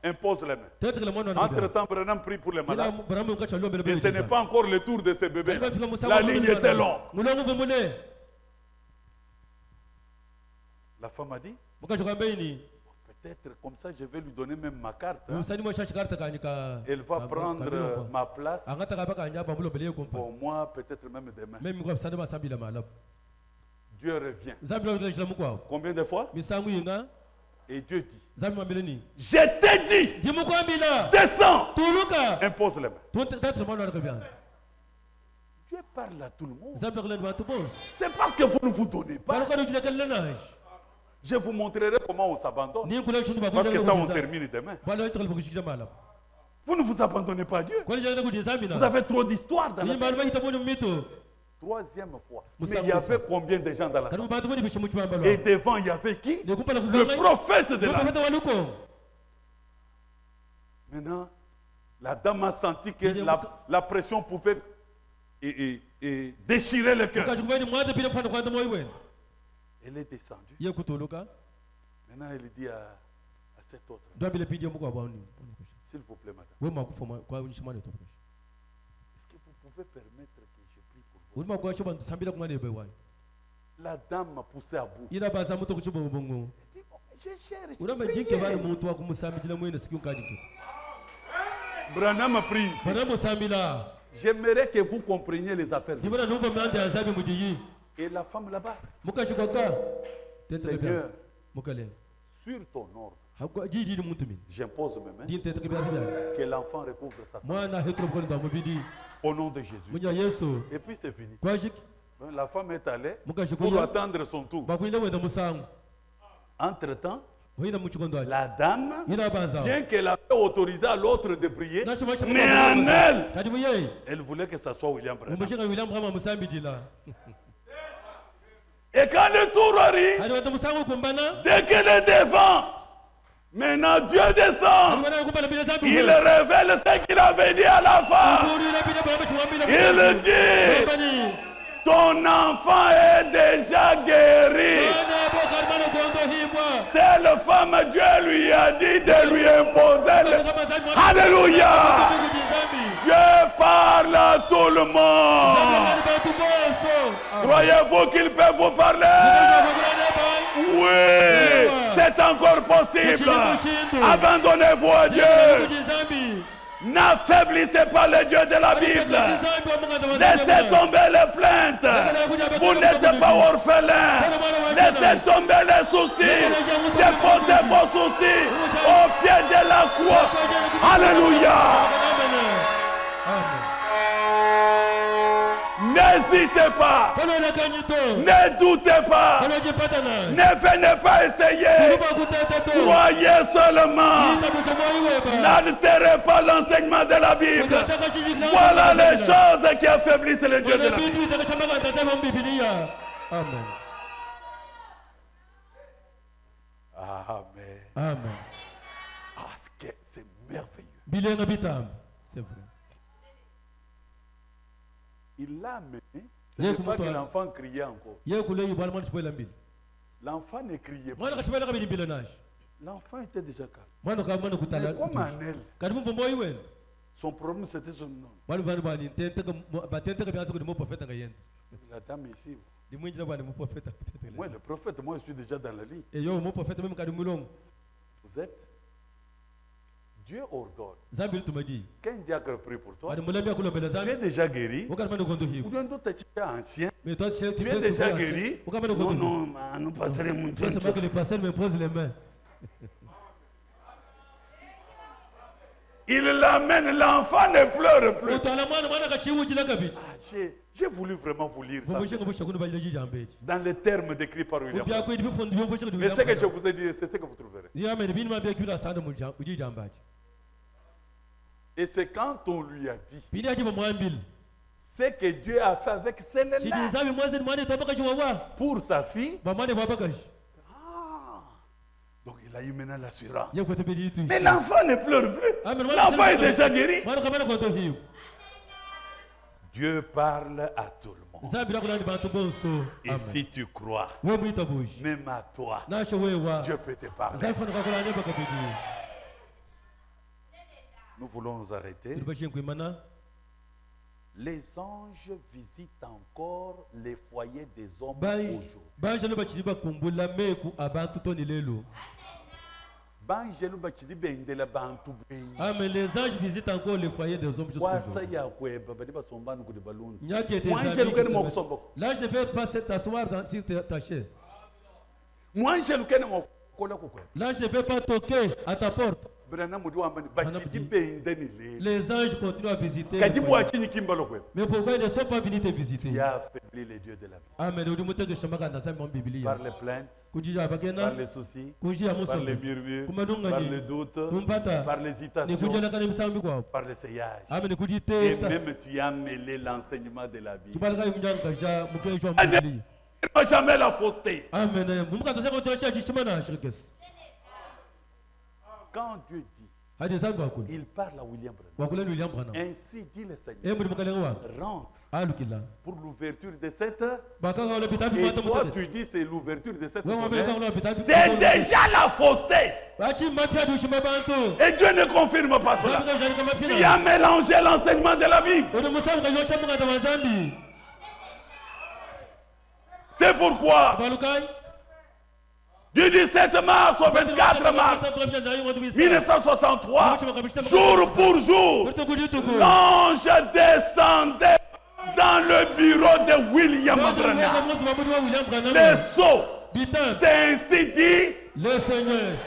Impose les mains. Entre-temps, Branham prie pour les malades. Et ce n'est pas encore le tour de ces bébés. La ligne était longue. La femme a dit, peut-être comme ça, je vais lui donner même ma carte. Hein. Elle va prendre ma place. Pour moi, peut-être même demain. Dieu revient. Combien de fois? Et Dieu dit, je t'ai dit, descends, impose les mains. Dieu parle à tout le monde. C'est parce que vous ne vous donnez pas. Je vous montrerai comment on s'abandonne. Parce que ça, on termine demain. Vous ne vous abandonnez pas à Dieu. Vous avez trop d'histoires dans la vie. Troisième fois. Mais il y avait combien de gens dans la salle? Et devant, il y avait qui? Le prophète de la. Maintenant, la dame a senti que la pression pouvait déchirer le cœur. Elle est descendue. Maintenant, elle dit à cet autre, s'il vous plaît, madame, est-ce que vous pouvez permettre que je prie pour vous? La dame m'a poussé à bout. Branham a pris. J'aimerais que vous compreniez les affaires. Et la femme là-bas. Seigneur, sur ton ordre, j'impose mes mains que l'enfant recouvre sa femme. Au nom de Jésus. Et puis c'est fini. La femme est allée pour attendre son tour. Entre-temps, la dame, bien qu'elle avait autorisé à l'autre de prier, mais en elle voulait que ça soit William Branham. Et quand le tour arrive, dès qu'elle est devant, maintenant Dieu descend. Il révèle ce qu'il avait dit à la femme. Il dit, ton enfant est déjà guéri. Telle femme, Dieu lui a dit de lui imposer. Alléluia. Dieu parle à tout le monde. Croyez-vous qu'il peut vous parler? Oui, c'est encore possible. Abandonnez-vous à Dieu. N'affaiblissez pas le Dieu de la Bible. Laissez tomber les plaintes. Vous n'êtes pas orphelin. Laissez tomber les soucis. Déposez vos soucis au pied de la croix. Alléluia. N'hésitez pas. Ne doutez pas. Ne venez pas essayer. Croyez seulement. N'altérez pas l'enseignement de la Bible. Voilà les choses qui affaiblissent le Dieu de la Bible. Amen. Amen. Amen. Ah, c'est merveilleux. C'est vrai. Il l'a amené. C'est pas que l'enfant criait encore. L'enfant ne criait pas. L'enfant était déjà calme. Mais comme en elle, son problème c'était son nom. La dame ici. Moi, le prophète, moi je suis déjà dans la ligne. Vous êtes? Dieu ordonne. Quand diacre prie pour toi, tu es déjà guéri. Ou bien d'autres, tu es ancien. Mais toi, tu es déjà guéri. Non, non, nous passerons mon temps. C'est pas que les pasteurs me posent les mains. Il l'amène, l'enfant ne pleure plus. J'ai voulu vraiment vous lire ça. Dans les termes décrits par William. Mais ce que je vous ai dit, c'est ce que vous trouverez. Et c'est quand on lui a dit ce que Dieu a fait avec celle-là pour sa fille. Donc il a eu maintenant l'assurance. Mais l'enfant ne pleure plus. L'enfant est déjà guéri. Dieu parle à tout le monde. Et si tu crois, même à toi, Dieu peut te parler. Nous voulons nous arrêter. Les anges visitent encore les foyers des hommes aujourd'hui. Ah, mais les anges visitent encore les foyers des hommes jusqu'à aujourd'hui. L'ange ne peut pas s'asseoir sur ta chaise. L'ange ne peut pas toquer à ta porte. Les anges continuent à visiter. Mais pourquoi ils ne sont pas venus te visiter? Il a affaibli les dieux de la vie. Par les plaintes, par les soucis, par les murmures, par les doutes, par l'hésitation, par l'essayage. Et même tu as mêlé l'enseignement de la Bible. Ne jamais la fausseté. Quand Dieu dit, il parle à William Branham. Ainsi dit le Seigneur. Rentre pour l'ouverture de cette. Et toi tu dis c'est l'ouverture de cette. C'est déjà la fausseté. Et Dieu ne confirme pas cela. Il a mélangé l'enseignement de la Bible. C'est pourquoi Du 17 mars au 24 mars 1963, jour pour jour, l'ange descendait dans le bureau de William Branham. Les sceaux, c'est ainsi dit le Seigneur.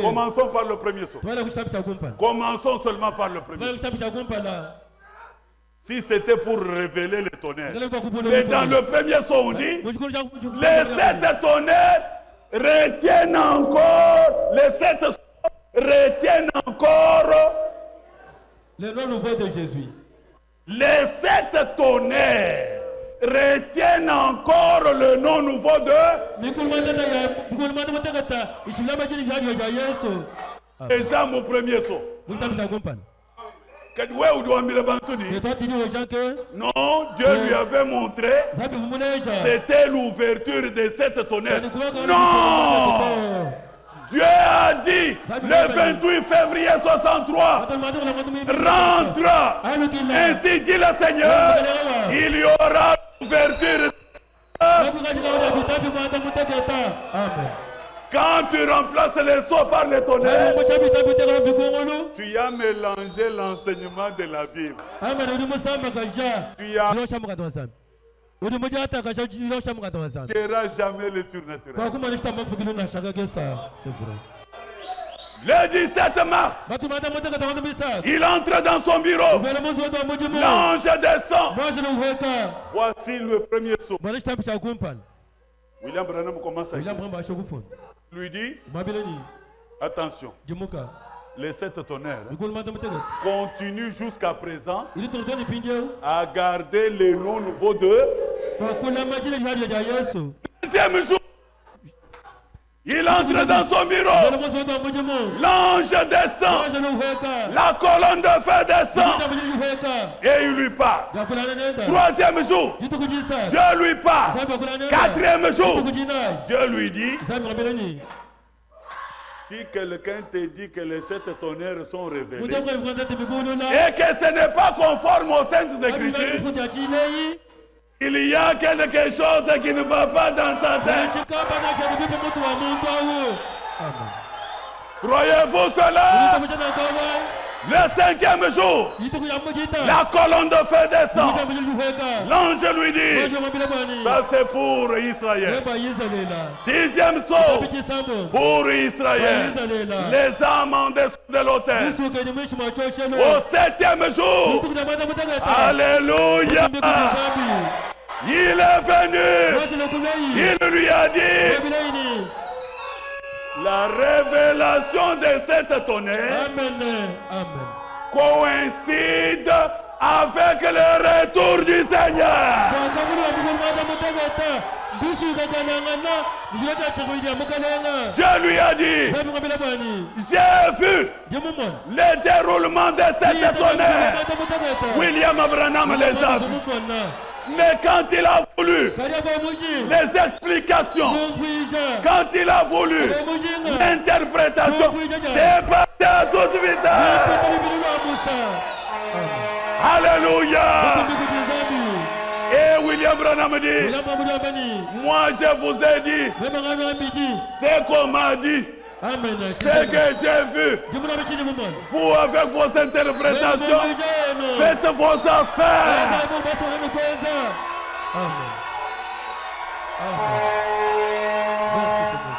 Commençons par le premier saut. Commençons seulement par le premier. Si c'était pour révéler les tonnerres. Et dans le premier saut, on dit, les 7 tonnerres retiennent encore, les 7 retiennent encore le nom nouveau de Jésus. Les 7 tonnerres retiennent encore le nom nouveau de déjà mon premier saut. Et toi tu dis aux gens que non, Dieu lui avait montré c'était l'ouverture des 7 tonnerres. Non, Dieu a dit le 28 février 63 rentre, ainsi dit le Seigneur, il y aura l'ouverture. Amen. Quand tu remplaces les sceaux par les tonnerres, tu as mélangé l'enseignement de la Bible. Tu n'auras jamais le surnaturel. Le 17 mars, il entre dans son bureau. L'ange descend. Voici le premier saut. William Branham commence à lui dit, attention, les 7 tonnerres continuent jusqu'à présent à garder les noms nouveaux de deuxième jour. Il entre dans son bureau. L'ange descend. La colonne de feu descend. Et il lui parle. Troisième jour, Dieu lui parle. Quatrième jour, Dieu lui dit, si quelqu'un te dit que les 7 tonnerres sont révélés et que ce n'est pas conforme aux Saintes Écritures, il y a quelque chose qui ne va pas dans sa tête. Croyez-vous cela? Le 5e jour, la colonne de feu descend. L'ange lui dit, ça c'est pour Israël. 6e saut, pour Israël. Les âmes en dessous de l'autel. Au 7e jour, alléluia, il est venu. Il lui a dit, la révélation de cette tonnerre coïncide avec le retour du Seigneur. Dieu lui a dit, j'ai vu le déroulement de cette tonnerre. William Branham les a vus. Mais quand il a voulu les explications, quand il a voulu l'interprétation, c'est parti à toute vitesse. Alléluia. Et William Branham dit, moi je vous ai dit, c'est qu'on m'a dit. Ce que j'ai vu, vous avec vos interprétations, faites vos affaires. Amen. Amen. Merci Seigneur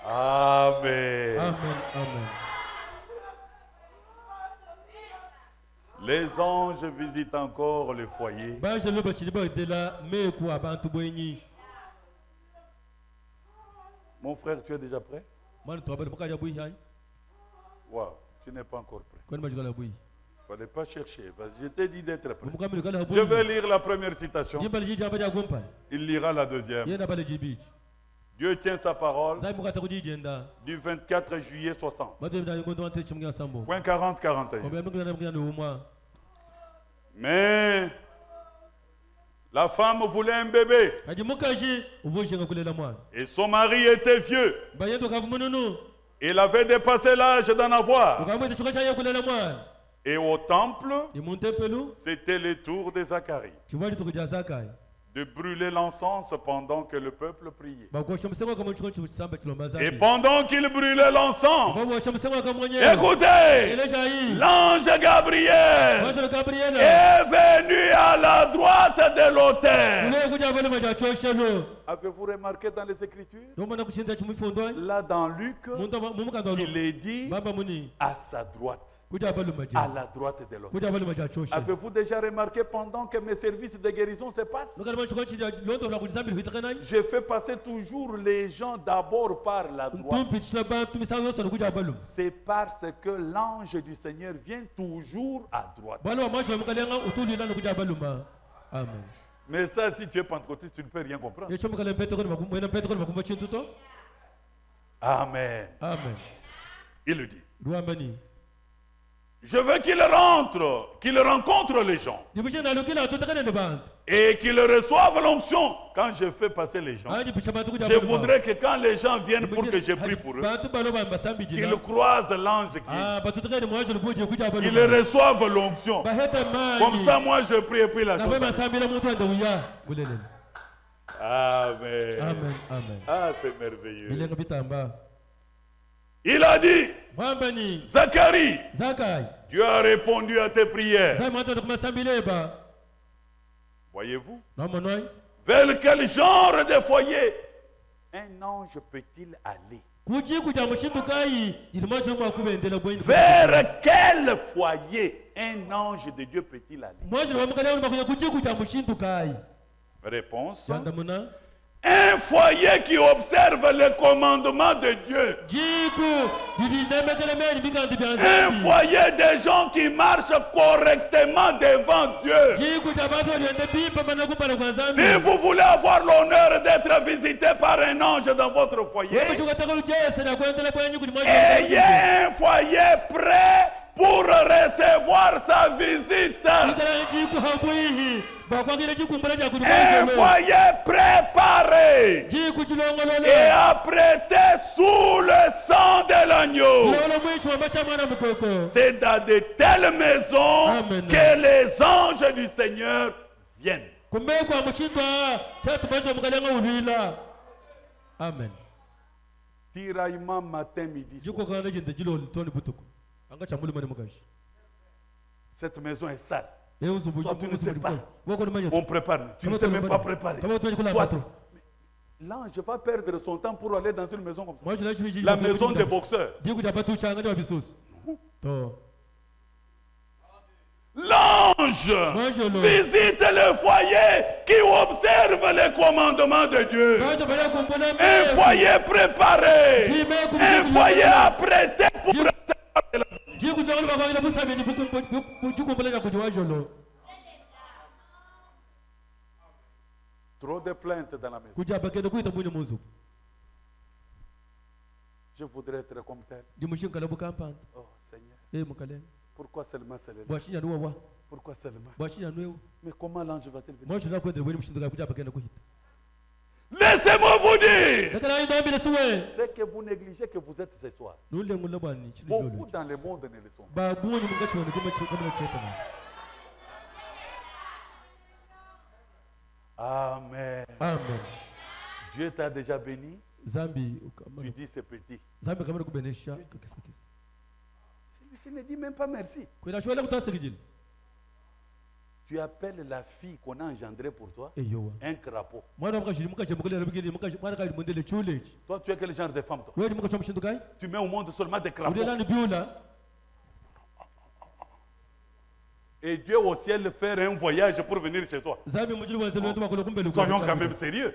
Amen. Jésus. Amen. Amen. Les anges visitent encore le foyer. Mon frère, tu es déjà prêt? Wow, tu n'es pas encore prêt. Il ne fallait pas chercher. Je t'ai dit d'être prêt. Je vais lire la première citation. Il lira la deuxième. Dieu tient sa parole du 24 juillet 60. Point 40-41. Mais la femme voulait un bébé. Et son mari était vieux. Il avait dépassé l'âge d'en avoir. Et au temple, c'était le tour de Zacharie de brûler l'encens pendant que le peuple priait. Et Et pendant qu'il brûlait l'encens, écoutez, l'ange Gabriel est venu à la droite de l'autel. Avez-vous remarqué dans les Écritures? Là dans Luc, il est dit à sa droite. À la droite de l'autel. Avez-vous déjà remarqué pendant que mes services de guérison se passent? Je fais passer toujours les gens d'abord par la droite. C'est parce que l'ange du Seigneur vient toujours à droite. Amen. Mais ça, si tu es pentecôtiste, tu ne peux rien comprendre. Amen. Amen. Il le dit. Je veux qu'il rentre, qu'il rencontre les gens et qu'il reçoive l'onction quand je fais passer les gens. Je voudrais que quand les gens viennent pour que je prie pour eux, qu'ils croisent l'ange qui qu'ils reçoivent l'onction. Comme ça, moi, je prie et puis la chose. Amen. Amen. Amen. Ah, c'est merveilleux. Il a dit, Zacharie, Dieu a répondu à tes prières. Voyez-vous? Vers quel genre de foyer un ange peut-il aller? Vers quel foyer un ange de Dieu peut-il aller? Réponse. Un foyer qui observe le commandement de Dieu. Un foyer de gens qui marchent correctement devant Dieu. Si vous voulez avoir l'honneur d'être visité par un ange dans votre foyer, ayez un foyer prêt pour recevoir sa visite. Un foyer préparé et apprêté sous le sang de l'agneau. C'est dans de telles maisons que les anges du Seigneur viennent. Amen. Tiraillement matin, midi, soir. Cette maison est sale. Toi, tu ne sais pas. On prépare. Tu ne sais même pas préparer. L'ange va perdre son temps pour aller dans une maison comme ça. La maison des boxeurs. L'ange visite le foyer qui observe les commandements de Dieu. Un foyer préparé. Un foyer apprêté pour recevoir la vie. Trop de plaintes dans la maison. Je voudrais être comme tel. Oh Seigneur. Pourquoi seulement celle-là? Pourquoi seulement? Mais comment l'ange va-t-il venir? Laissez-moi vous dire ce que vous négligez que vous êtes ce soir. Beaucoup dans le monde ne le sont pas. Amen. Amen. Dieu t'a déjà béni. Tu dis c'est petit. Je ne dis même pas merci. Tu appelles la fille qu'on a engendrée pour toi un crapaud. Toi, tu es quel genre de femme, toi? Tu mets au monde seulement des crapauds. Et Dieu au ciel faire un voyage pour venir chez toi. Soyons quand même sérieux.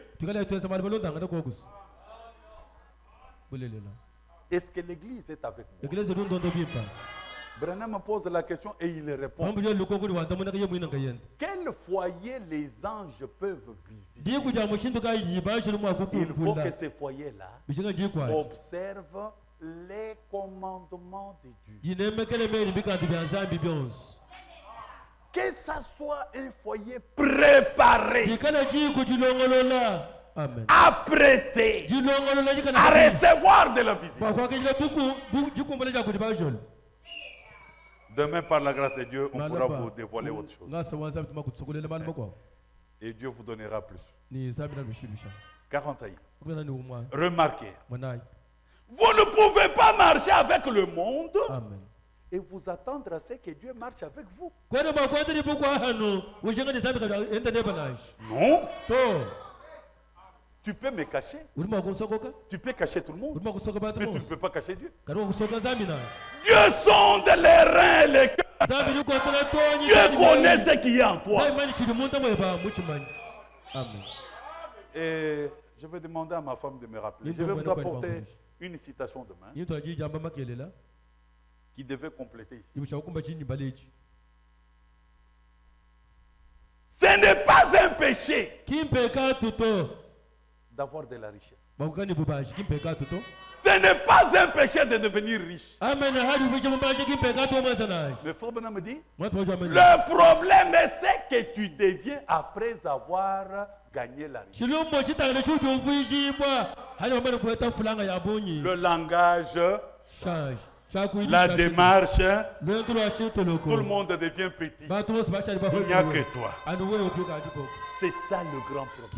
Est-ce que l'église est avec moi? Branham pose la question et il répond. Quel foyer les anges peuvent visiter? Il faut que ces foyers-là observent les commandements de Dieu. Que ça soit un foyer préparé, Amen. apprêté à recevoir de la visite. Demain, par la grâce de Dieu, on pourra vous dévoiler autre chose. Et Dieu vous donnera plus. 40 ans. Remarquez. Vous ne pouvez pas marcher avec le monde. Amen. Et vous attendre à ce que Dieu marche avec vous. Non. Tu peux me cacher. Tu peux cacher tout le monde. Mais tu ne peux pas cacher Dieu. Dieu sonde les reins et les cœurs. Dieu connaît ce qu'il y a en toi. Amen. Et je vais demander à ma femme de me rappeler. Je vais vous apporter une citation demain qui devait compléter ici. Ce n'est pas un péché d'avoir de la richesse. Ce n'est pas un péché de devenir riche. Mais Frère Branham me dit, le problème est ce que tu deviens après avoir gagné la richesse. Le langage change. La démarche, tout le monde devient petit. Il n'y a que toi. C'est ça le grand problème.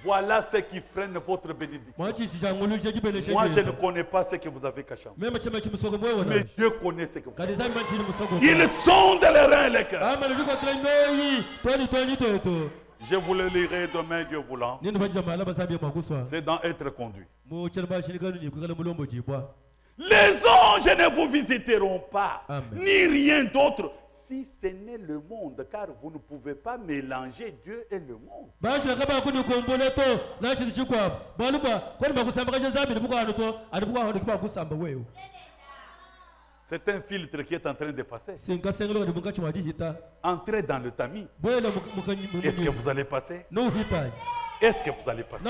Voilà ce qui freine votre bénédiction. Moi, je ne connais pas ce que vous avez caché. Mais Dieu connaît ce que vous avez. Ils sondent les reins et les cœurs. Je vous le lirai demain, Dieu voulant. C'est dans Être conduit. Les anges ne vous visiteront pas, ni rien d'autre, si ce n'est le monde, car vous ne pouvez pas mélanger Dieu et le monde. C'est un filtre qui est en train de passer. Entrez dans le tamis. Est-ce que vous allez passer? Est-ce que vous allez passer?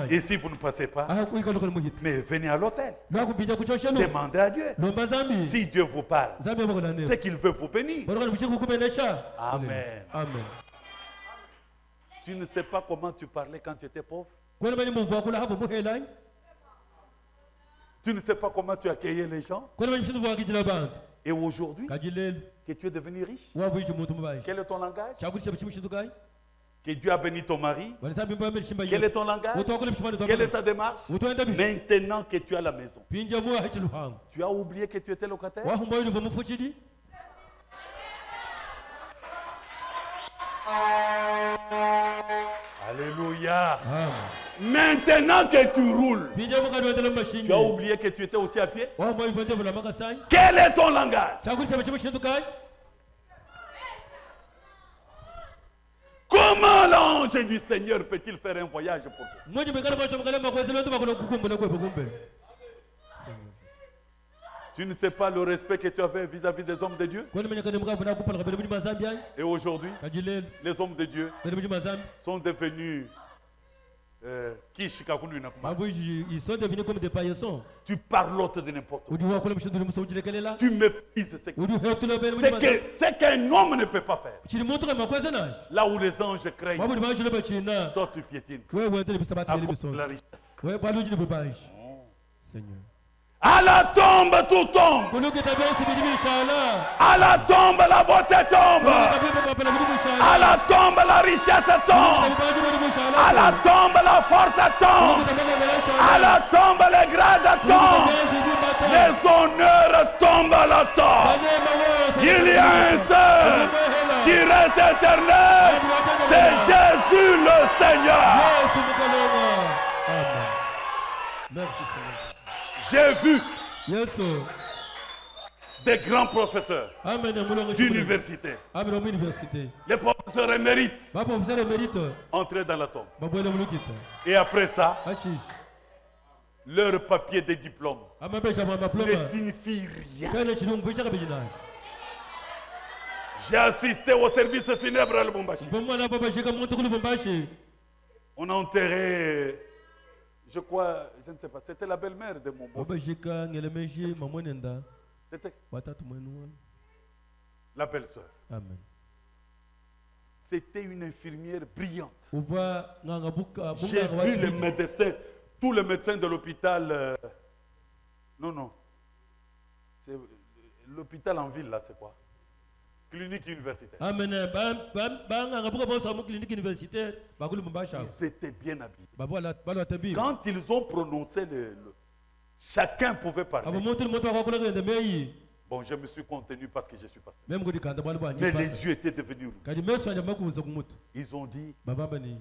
Et si vous ne passez pas, mais venez à l'hôtel. Demandez à Dieu. Si Dieu vous parle, c'est qu'il veut vous bénir. Amen. Amen. Tu ne sais pas comment tu parlais quand tu étais pauvre. Tu ne sais pas comment tu accueillais les gens. Et aujourd'hui, que tu es devenu riche, quel est ton langage? Que Dieu a béni ton mari. Quel est ton langage? Quelle est ta démarche? Maintenant que tu as la maison, tu as oublié que tu étais locataire? Alléluia. Maintenant que tu roules, tu as oublié que tu étais aussi à pied? Quel est ton langage? Comment l'ange du Seigneur peut-il faire un voyage pour toi? Tu ne sais pas le respect que tu avais vis-à-vis des hommes de Dieu? Et aujourd'hui, les hommes de Dieu sont devenus ils sont devenus comme des paillasons. Tu parlotes de n'importe quoi. Tu méprises ce qu'un homme ne peut pas faire. Là où les anges craignent, toi tu piétines. À cause de la richesse. Seigneur. À la tombe, tout tombe. À la tombe, la beauté tombe. À la tombe, la richesse tombe. À la tombe, la force tombe. À la tombe, les grades tombent. Les honneurs tombent à la tombe. Il y a un seul qui reste éternel. C'est Jésus le Seigneur. Merci Seigneur. J'ai vu des grands professeurs d'université. Les professeurs émérites entrer dans la tombe. Et après ça, leur papier de diplôme ne signifie rien. J'ai assisté au service funèbre à Lubumbashi. On a enterré... Je crois, je ne sais pas, c'était la belle-mère de mon beau. C'était la belle-sœur. Amen. C'était une infirmière brillante. J'ai vu les médecins, tous les médecins de l'hôpital. Non. L'hôpital en ville, là, c'est quoi? clinique universitaire. Amen. Clinique universitaire. Ils étaient bien habillés. Quand Quand ils ont prononcé chacun pouvait parler. Bon, je me suis contenu parce que je suis pasteur. Mais les yeux étaient devenus rouges. Ils ont dit,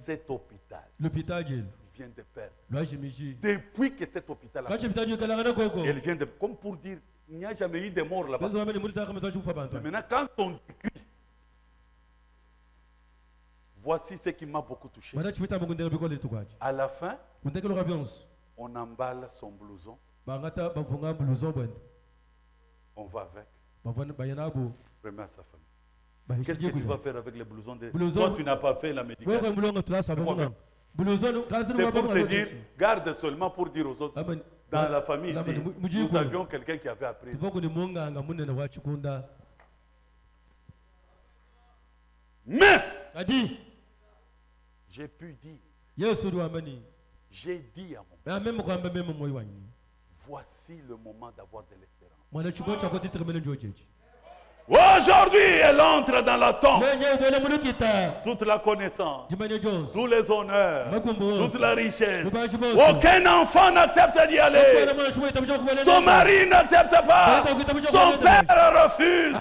cet hôpital vient de perdre. Depuis que cet hôpital a perdu, elle vient de... Comme pour dire, il n'y a jamais eu de mort là-bas. Maintenant, quand on dit, voici ce qui m'a beaucoup touché. À la fin, on emballe son blouson. On va avec. Remet à sa famille. Qu'est-ce que tu vas faire avec les blousons de... Toi, tu n'as pas fait la médication. C'est pour te dire, garde seulement pour dire aux autres. Dans la famille ici, nous avions quelqu'un qui avait appris. Mais, j'ai pu dire, j'ai dit à mon père, voici le moment d'avoir de l'espérance. Aujourd'hui, elle entre dans la tombe. Toute la connaissance, tous les honneurs, toute la richesse. Aucun enfant n'accepte d'y aller. Son mari n'accepte pas. Son père refuse.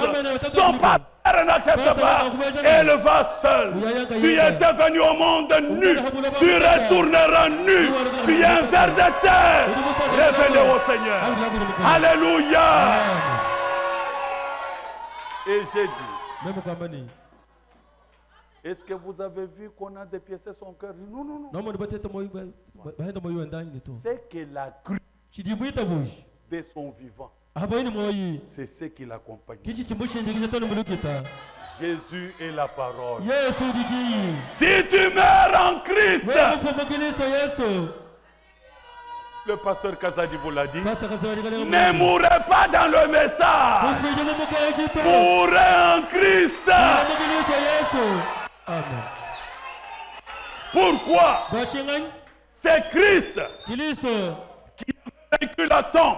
Son père n'accepte pas. Elle va seule. Tu es devenu au monde nu. Tu retourneras nu. Tu es un ver de terre. Révélé au Seigneur. Alléluia. Et j'ai dit, est-ce que vous avez vu qu'on a dépiécé son cœur? Non, non, non. C'est qu'il a cru de son vivant. C'est ce qui l'accompagne. Jésus est la parole. Si tu meurs en Christ, le pasteur Kazadi vous l'a dit, ne mourrez pas dans le message. Mourrez en Christ. Amen. Pourquoi? C'est Christ qui a vaincu la tombe,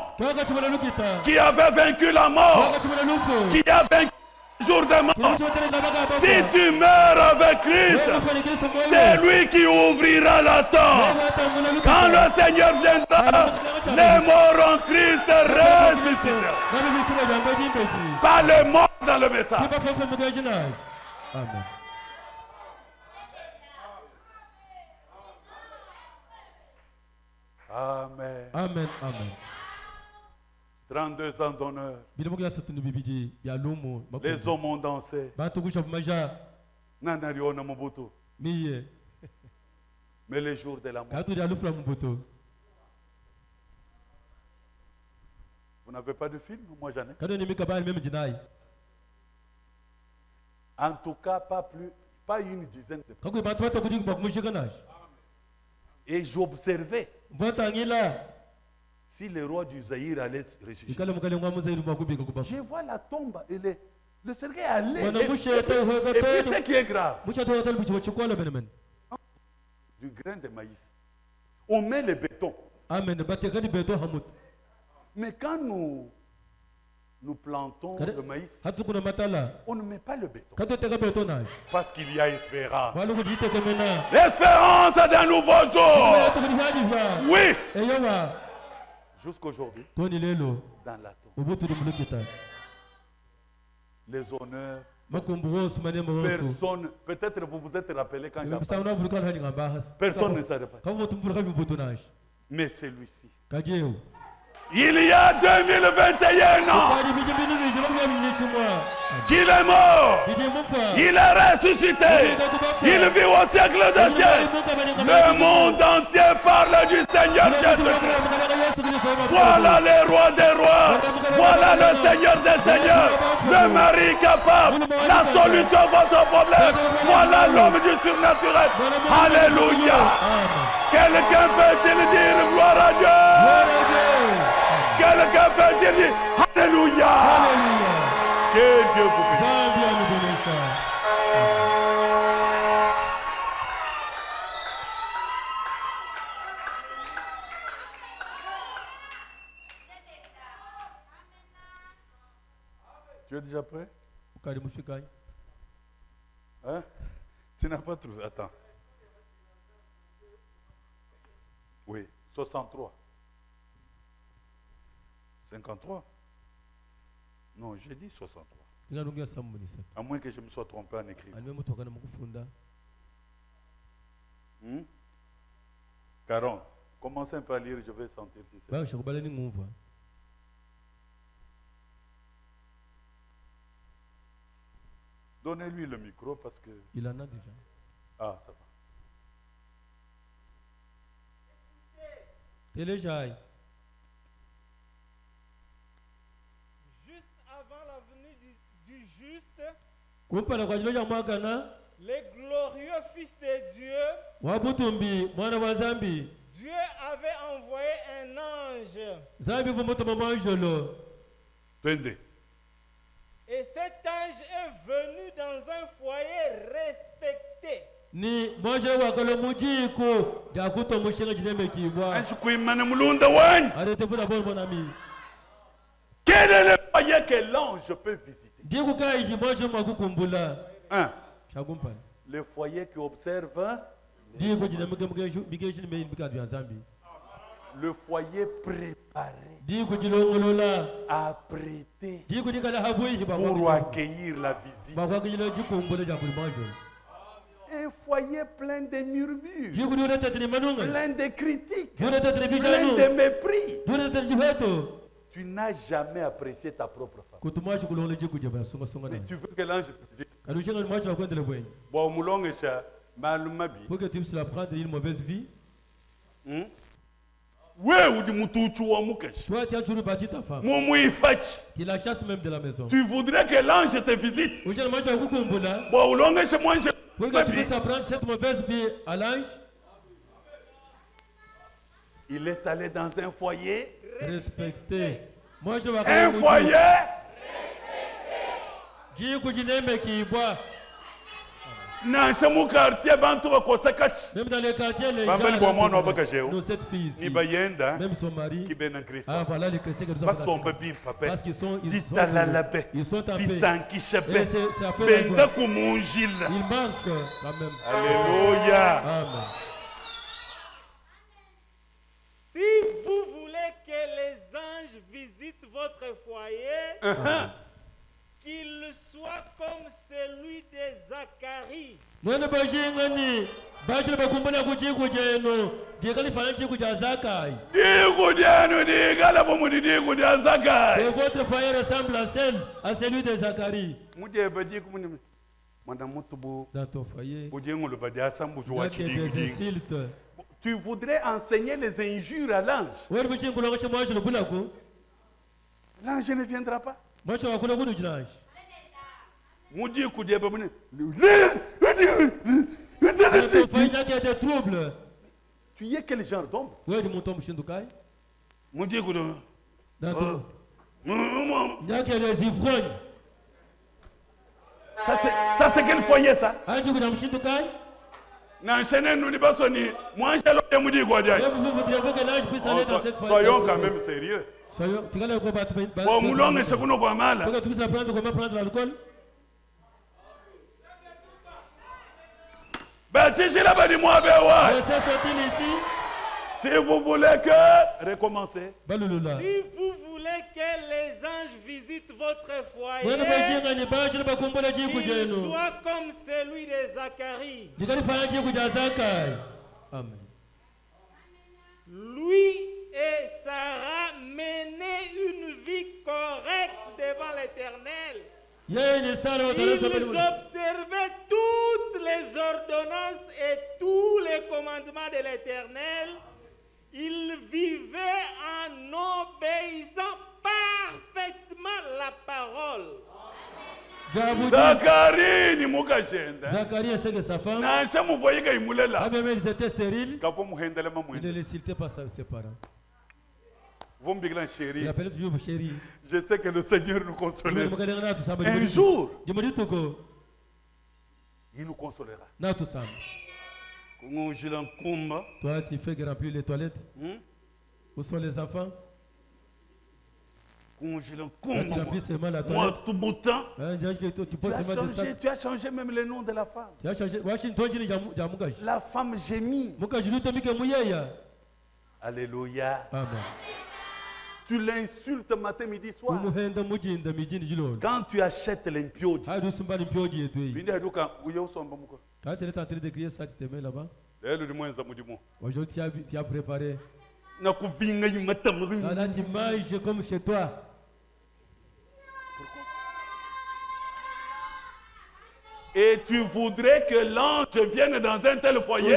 qui avait vaincu la mort, qui a vaincu le jour de mort. Si tu meurs avec Christ, c'est lui qui ouvrira la tombe. Quand le Seigneur viendra, les morts en Christ ressusciteront. Pas les morts dans le message. Amen. Amen. Amen. Amen. 32 ans d'honneur. Les hommes ont dansé. Nanariona Mobutu. Mais le jour de la mort, vous n'avez pas de film? Moi j'en ai. En tout cas, pas une dizaine de fois. Et j'observais si le roi du Zaïre allait ressusciter. Je vois la tombe et le cercueil allait. Et puis ce qui est grave, du grain de maïs, on met le béton. Mais quand nous plantons le maïs, on ne met pas le béton. Parce qu'il y a espérance. L'espérance d'un nouveau jour. Oui. Jusqu'aujourd'hui, dans la tombe, les honneurs, personne, peut-être vous vous êtes rappelé quand personne ne savait pas. Mais celui-ci, il y a 2021 ans, qu'il est mort, il est ressuscité, il vit au siècle des siècles. Le monde entier parle du Seigneur Jésus-Christ. Voilà les rois des rois, voilà le Seigneur des seigneurs, le mari capable, la solution à votre problème. Voilà l'homme du surnaturel. Alléluia. Quelqu'un peut-il dire gloire à Dieu? Quelqu'un peut dire Alléluia. Alléluia. Que Dieu vous bénisse. Tu es déjà prêt? Hein? Tu n'as pas trouvé. Attends. Oui, 63. 53. Non, j'ai dit 63. À moins que je me sois trompé en écrivant. 40. Commencez un peu à lire, je vais sentir si c'est. Donnez-lui le micro parce que... Il en a déjà. Ah, ça va. Téléjaille. Juste avant la venue du juste, les glorieux fils de Dieu, Dieu avait envoyé un ange. Pendez. Et cet ange est venu dans un foyer respecté. Quel est le foyer que l'ange peut visiter? Un. Le foyer qui observe. Le foyer préparé, apprêté pour accueillir la visite. Un foyer plein de murmures, plein de critiques, plein de mépris. Tu n'as jamais apprécié ta propre femme. Mais tu veux que l'ange te dise. Pour que tu puisses la prendre une mauvaise vie. Toi, tu as toujours bâti ta femme. Tu la chasses même de la maison. Tu voudrais que l'ange te visite. Pour que tu puisses apprendre cette mauvaise vie à l'ange. Il est allé dans un foyer respecté. Un foyer respecté. Même dans les quartiers, les gens nos cette fille ici, même son mari, ah voilà les chrétiens qui nous ont fait parce qu'ils sont tapés. Et c'est à faire la joie. Ils marchent quand même. Alléluia. Amen. Si vous voulez que les anges visitent votre foyer, qu'il soit comme celui de Zacharie. Que votre foyer ressemble à celui de Zacharie. Dans ton foyer, il y a des insultes. Tu voudrais enseigner les injures à l'ange. L'ange ne viendra pas. Tu y es quel genre d'homme? Il y a des ivrognes. Ça c'est quel foyer ça? Soyons quand même sérieux. Pour que tu puisses apprendre comment prendre l'alcool. Laissez sortir ici. Si vous voulez que... Recommencez. Si vous voulez que les anges visitent votre foyer, qu'il soit comme celui de Zacharie. Amen. Lui et Sarah menaient une vie correcte devant l'Éternel. Ils observaient toutes les ordonnances et tous les commandements de l'Éternel. Ils vivaient en obéissant parfaitement la parole. Zacharie est que sa femme, même ils étaient stériles, il ne les citait pas ses parents. Il appelait toujours chérie. Je sais que le Seigneur nous consolera. Un jour, il nous consolera. Toi, tu fais remplir les toilettes. Où sont les enfants? Moi, tout beau temps. Tu as changé même le nom de la femme. La femme gémit. Alléluia. Amen. Tu l'insultes matin, midi, soir. Quand tu achètes l'impiodi. Aujourd'hui, tu as préparé. Tu manges comme chez toi. Et tu voudrais que l'ange vienne dans un tel foyer.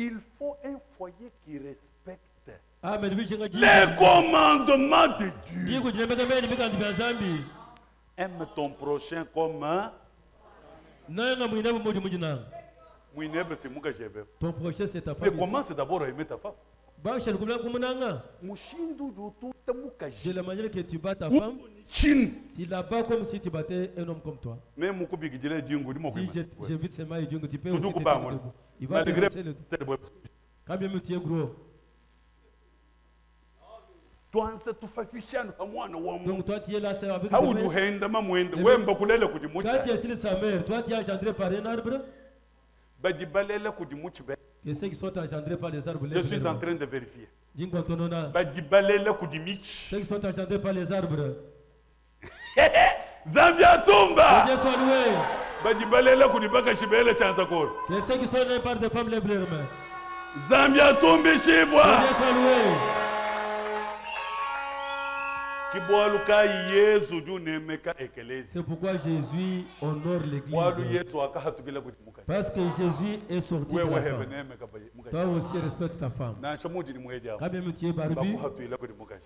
Il faut un foyer qui respecte les commandements de Dieu. Aime ton prochain comme ton prochain, c'est ta femme. Mais commence d'abord à aimer ta femme. De la manière que tu bats ta femme, tu la bats comme si tu battais un homme comme toi. Si j'invite ses mains et Dieu, tu peux aussi te tenir debout. Il va te lancer le dos. Quand même tu es gros. Donc toi tu es là, c'est avec le bébé. Quand tu es sur sa mère, toi tu es engendré par un arbre. Et ceux qui sont engendrés par les arbres. Je suis en train de vérifier. Ceux qui sont engendrés par les arbres. Zambia Tumba. Que Dieu soit loué. Et ceux qui sont nés par des femmes lèvent leurs mains. Zambia Tumbi Shibwa. Que Dieu soit loué. C'est pourquoi Jésus honore l'église. Parce que Jésus est sorti de la femme. Toi aussi respecte ta femme. Quand même tu es barbu.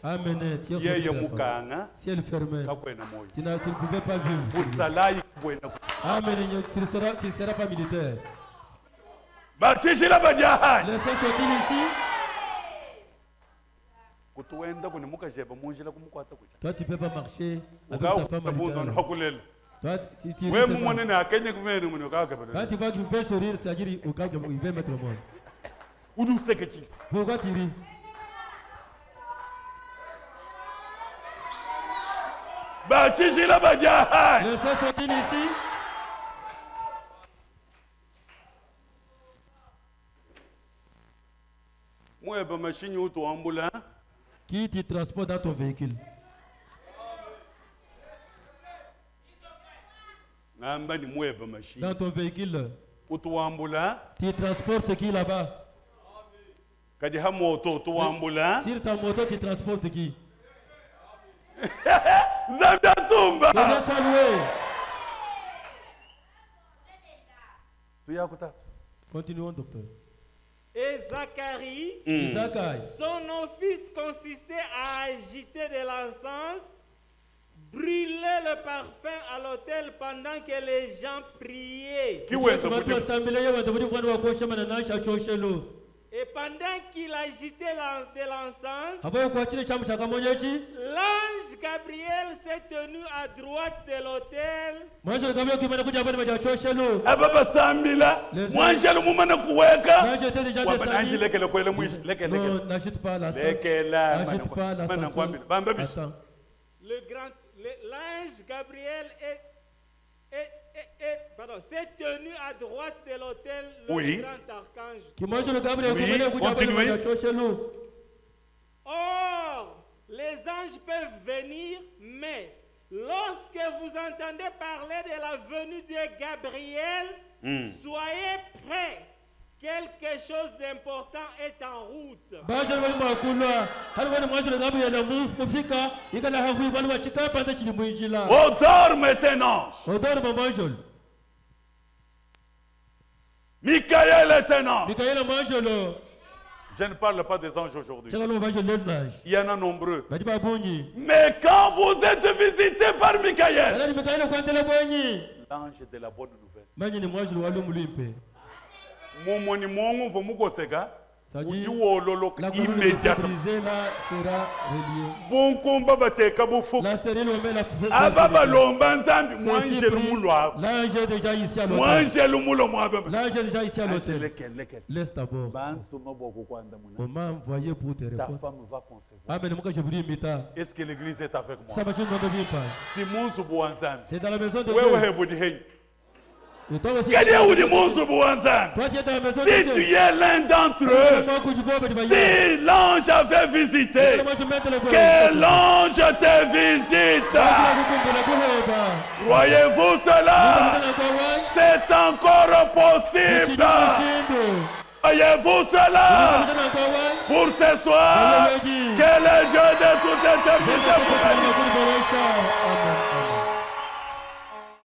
Amen. Tu es sorti de la femme. Si elle fermait, tu ne pouvais pas vivre. Amen. Tu ne seras pas militaire. Laissez sortir ici. Toi, tu ne peux pas marcher avec ta femme à l'intérieur. Toi, tu ris seulement. Quand tu vas grimper sourire, c'est-à-dire au cas où il va mettre au monde. Pourquoi tu ris? Laissez sortir ici. Qui te transporte dans ton véhicule? Dans ton véhicule, tu transportes qui là-bas? Sur ta moto, tu transportes qui? Que Dieu soit loué. Continuons, docteur. Et Zacharie, son office consistait à agiter de l'encens, brûler le parfum à l'autel pendant que les gens priaient. Et pendant qu'il agitait de l'encens, l'ange Gabriel s'est tenu à droite de l'autel. L'ange était déjà descendu. Non, n'agite pas la sauce. N'agite pas la sauce. Attends. L'ange Gabriel s'est tenu à droite de l'autel, le grand archange. Or, les anges peuvent venir, mais lorsque vous entendez parler de la venue de Gabriel, soyez prêts. Quelque chose d'important est en route. Odor maintenant. Michael est un ange. Je ne parle pas des anges aujourd'hui. Il y en a nombreux. Mais quand vous êtes visité par Michael, l'ange de la bonne nouvelle. immédiatement. Sera reliée. Bon combat bateka bofo. La stérile on met la Ababa lomba nzambi mwanje lumulwa. L'ange est déjà ici à l'hôtel. Mwanje lumulo mwabe. L'ange est déjà ici à l'hôtel. Laisse d'abord. On m'a envoyé pour te répondre. Ta femme va concevoir. Ah mais moi je voulais imiter. Est-ce que l'église est avec moi? Ça va je ne bien pas. Simon Subuanzambi. C'est dans la maison de Dieu. Wewe hebudi hey. Toi aussi. Toi tu es dans la maison de Dieu. Si tu es l'un d'entre eux, si l'ange avait visité, que l'ange te visite. Voyez-vous cela? C'est encore possible. Voyez-vous cela? Pour ce soir, que le Dieu de toute éternité.